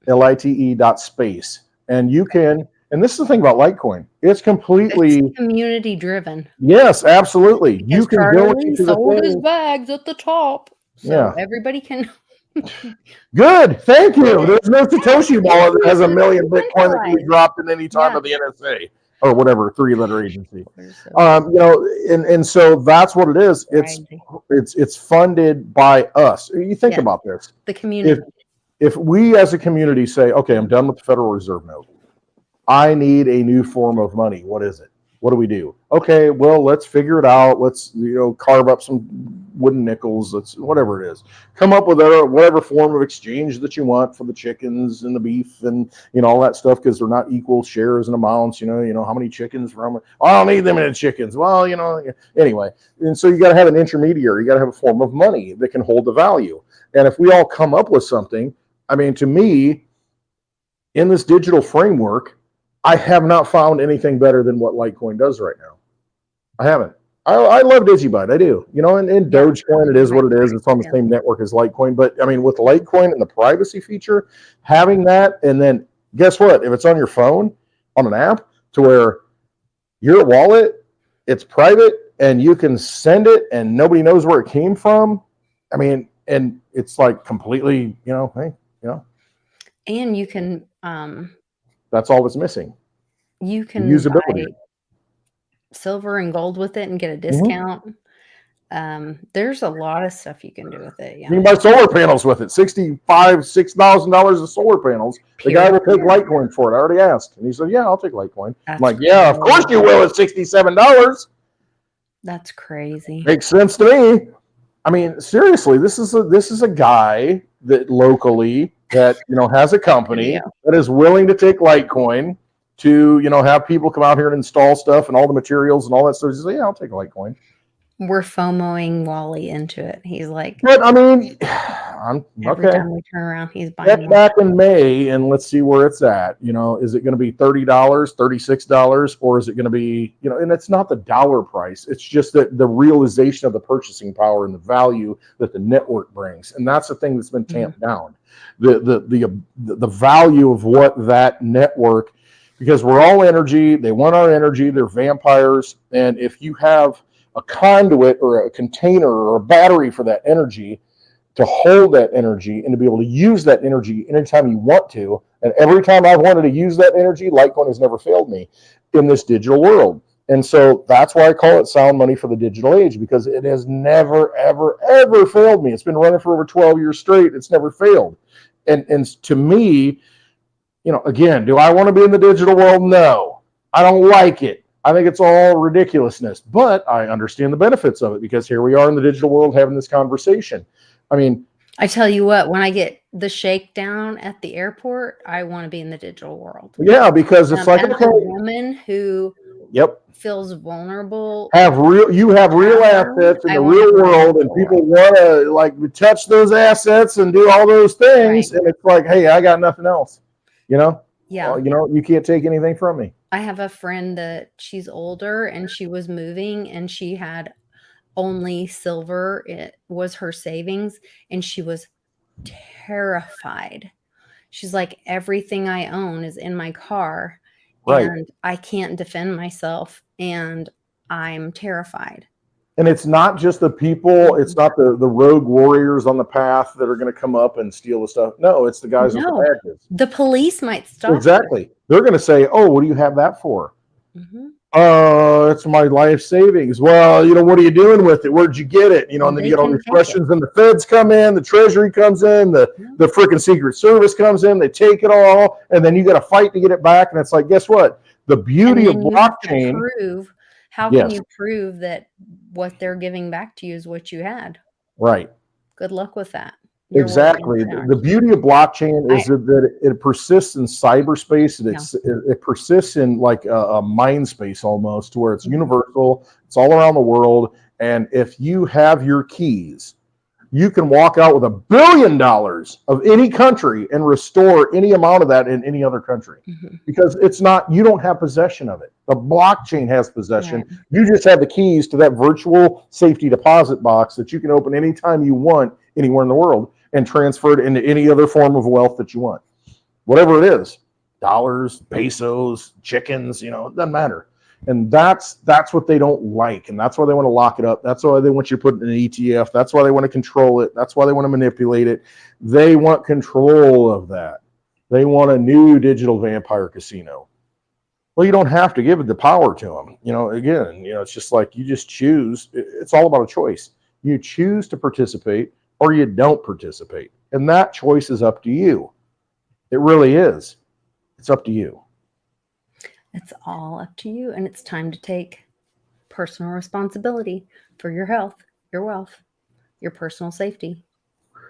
lite.space, and you can, And this is the thing about Litecoin. It's completely community driven. Yes, absolutely. Because you can go Charlie into the sold his thing. bags at the top. So Yeah. everybody can. Good. Thank you. There's no Satoshi wallet that has a million Bitcoin that can be Decentralized. dropped in any time Yeah. of the NSA or whatever, three-letter agency. So You know, and so that's what it is. crazy. It's funded by us. You think Yes. about this. The community. If we as a community say, okay, I'm done with the Federal Reserve note. I need a new form of money. What is it? What do we do? Okay, well, let's figure it out. Let's, you know, carve up some wooden nickels. Let's, whatever it is, come up with whatever form of exchange that you want for the chickens and the beef and, you know, all that stuff, because they're not equal shares and amounts. You know how many chickens from it? Oh, I don't need them many chickens. Well, you know, anyway. And so you got to have an intermediary. You got to have a form of money that can hold the value. And if we all come up with something, I mean, to me, in this digital framework, I have not found anything better than what Litecoin does right now. I haven't. I love Digibyte. I do. You know, and Dogecoin, it is what it is. It's on the same network as Litecoin. But I mean, with Litecoin and the privacy feature, having that, and then guess what? If it's on your phone, on an app, to where your wallet, it's private and you can send it and nobody knows where it came from. I mean, and it's like completely, you know, hey, you know. And you can that's all that's missing. You can usability. buy silver and gold with it and get a discount. There's a lot of stuff you can do with it. Yeah. You can buy solar panels with it. $6,000 of solar panels. The guy will take Litecoin for it. I already asked. And he said, yeah, I'll take Litecoin. I'm like, yeah, of course you will at $67. That's crazy. Makes sense to me. I mean, seriously, this is a guy that locally that, you know, has a company that is willing to take Litecoin to, you know, have people come out here and install stuff and all the materials and all that stuff. He says, yeah, I'll take Litecoin. We're FOMOing Wally into it. He's like, but I mean, every okay. time we turn around, he's buying. Get back in May and let's see where it's at. You know, is it going to be $30, $36, or is it going to be, you know? And it's not the dollar price. It's just that the realization of the purchasing power and the value that the network brings, and that's the thing that's been tamped down. The value of what that network, because we're all energy. They want our energy. They're vampires, and if you have a conduit or a container or a battery for that energy, to hold that energy and to be able to use that energy anytime you want to. And every time I've wanted to use that energy, Litecoin has never failed me in this digital world. And so that's why I call it sound money for the digital age, because it has never, ever, ever failed me. It's been running for over 12 years straight. It's never failed. And to me, you know, again, do I want to be in the digital world? No, I don't like it. I think it's all ridiculousness, but I understand the benefits of it, because here we are in the digital world having this conversation. I mean, I tell you what, when I get the shakedown at the airport, I want to be in the digital world. Yeah, because it's like, as a woman who feels vulnerable, you have real assets in the real world, and people want to like touch those assets and do all those things, and it's like, hey, I got nothing else, you know? Yeah. You know, you can't take anything from me. I have a friend that she's older and she was moving and she had only silver. It was her savings and she was terrified. She's like, everything I own is in my car and I can't defend myself and I'm terrified. And it's not just the people, it's not the rogue warriors on the path that are going to come up and steal the stuff. No, it's the guys with the badges. The police might stop. Exactly. They're going to say, oh, what do you have that for? It's my life savings. Well, you know, what are you doing with it? Where'd you get it? You know, and then you get all these questions, and the feds come in, the Treasury comes in, the freaking Secret Service comes in, they take it all, and then you got to fight to get it back. And it's like, guess what? The beauty of blockchain. How can you prove that what they're giving back to you is what you had? Right. Good luck with that. Exactly. The beauty of blockchain is that it persists in cyberspace, and it persists in like a mind space almost, to where it's universal, it's all around the world. And if you have your keys, you can walk out with $1 billion of any country and restore any amount of that in any other country, because it's not, you don't have possession of it. The blockchain has possession. You just have the keys to that virtual safety deposit box that you can open anytime you want, anywhere in the world, and transfer it into any other form of wealth that you want, whatever it is. dollars, pesos, chickens, it doesn't matter. And that's what they don't like. And that's why they want to lock it up. That's why they want you to put it in an ETF. That's why they want to control it. That's why they want to manipulate it. They want control of that. They want a new digital vampire casino. Well, you don't have to give the power to them. Again, it's just like you just choose. It's all about a choice. You choose to participate or you don't participate. And that choice is up to you. It really is. It's up to you. It's all up to you. And it's time to take personal responsibility for your health, your wealth, your personal safety,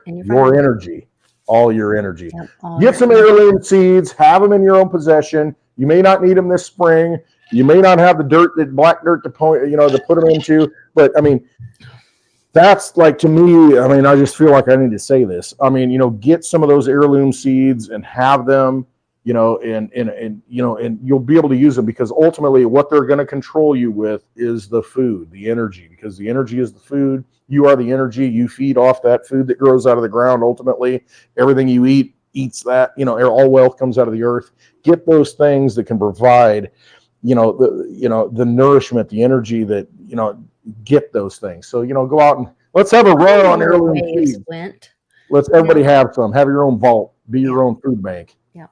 and your energy. All your energy. Yep, get some heirloom seeds, have them in your own possession. You may not need them this spring. You may not have the black dirt to put them into. But I mean, that's like, to me, I mean, I just feel like I need to say this. I mean, get some of those heirloom seeds and have them, and you'll be able to use them, because ultimately what they're going to control you with is the food, the energy, because the energy is the food. You are the energy. You feed off that food that grows out of the ground. Ultimately, everything you eat eats that. All wealth comes out of the earth. Get those things that can provide, the nourishment, the energy that, get those things. So, go out and let's have a run on heirloom seeds. Let's everybody have some. Have your own vault. Be your own food bank. Yeah.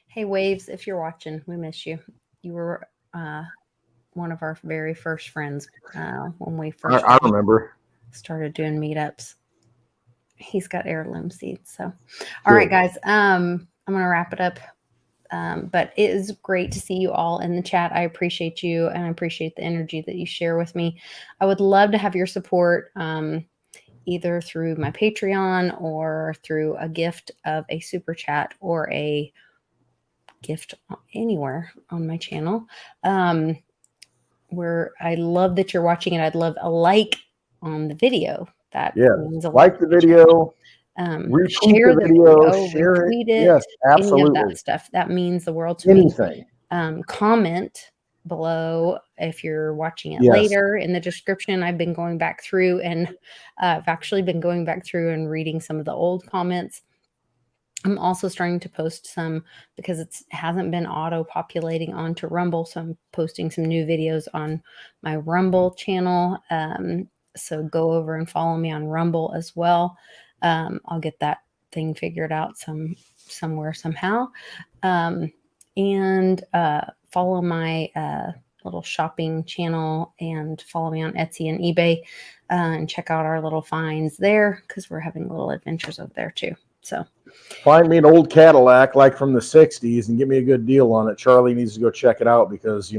Hey, Waves, if you're watching, we miss you. You were one of our very first friends when we first I remember. Started doing meetups. He's got heirloom seeds. So, all right, guys. I'm going to wrap it up. But it is great to see you all in the chat. I appreciate you, and I appreciate the energy that you share with me. I would love to have your support, either through my Patreon or through a gift of a super chat or a gift anywhere on my channel. Where I love that you're watching it. I'd love a like on the video. That means a lot. Like the video. Share the video, share retweet it. Yes, absolutely. Any of that stuff. That means the world to me. Comment below if you're watching it later in the description. I've been going back through, and I've actually been going back through and reading some of the old comments. I'm also starting to post some, because it hasn't been auto-populating onto Rumble. So I'm posting some new videos on my Rumble channel. So go over and follow me on Rumble as well. I'll get that thing figured out somewhere, somehow. And follow my little shopping channel, and follow me on Etsy and eBay, and check out our little finds there, because we're having little adventures over there too. So find me an old Cadillac like from the 60s and get me a good deal on it. Charlie needs to go check it out, because,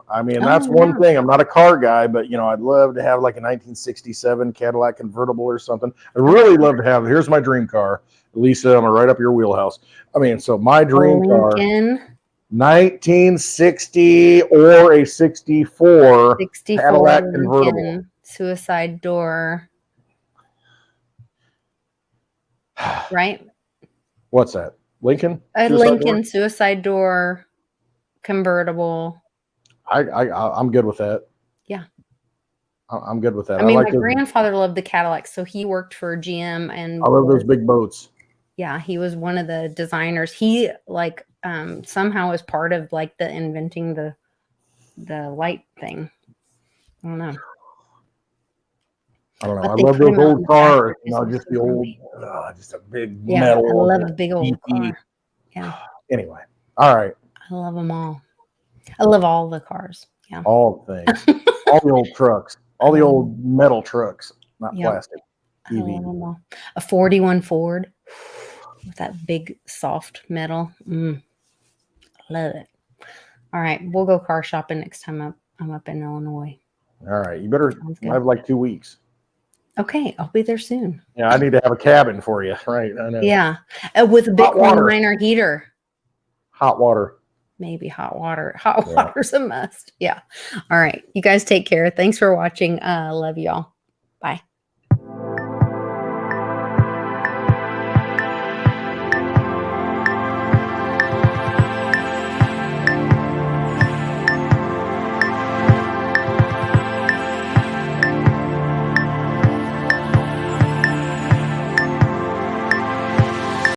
I mean, that's one thing. I'm not a car guy, but, I'd love to have like a 1967 Cadillac convertible or something. I'd really love to have, here's my dream car. Lisa, I'm right up your wheelhouse. I mean, so my dream car, 1960 or a 64 Cadillac convertible. Suicide door. Right? What's that? Lincoln? A Lincoln suicide door convertible. I'm good with that. Yeah. I'm good with that. I mean, my grandfather loved the Cadillac, so he worked for GM, and I love those big boats. Yeah, he was one of the designers. He somehow was part of like the inventing the light thing. I don't know. I love those old cars. Just the old, just a big metal. I love a big old car. Yeah. Anyway, all right. I love them all. I love all the cars. Yeah. All the things. All the old trucks. All the old metal trucks, not plastic. I love them all. A 41 Ford with that big soft metal. Love it. All right, we'll go car shopping next time I'm up in Illinois. All right, you better have like 2 weeks. Okay, I'll be there soon. Yeah, I need to have a cabin for you, right? I know. Yeah, with a Bitcoin miner heater. Hot water. Maybe hot water. Hot water's a must. Yeah. All right, you guys take care. Thanks for watching. Love y'all. Bye.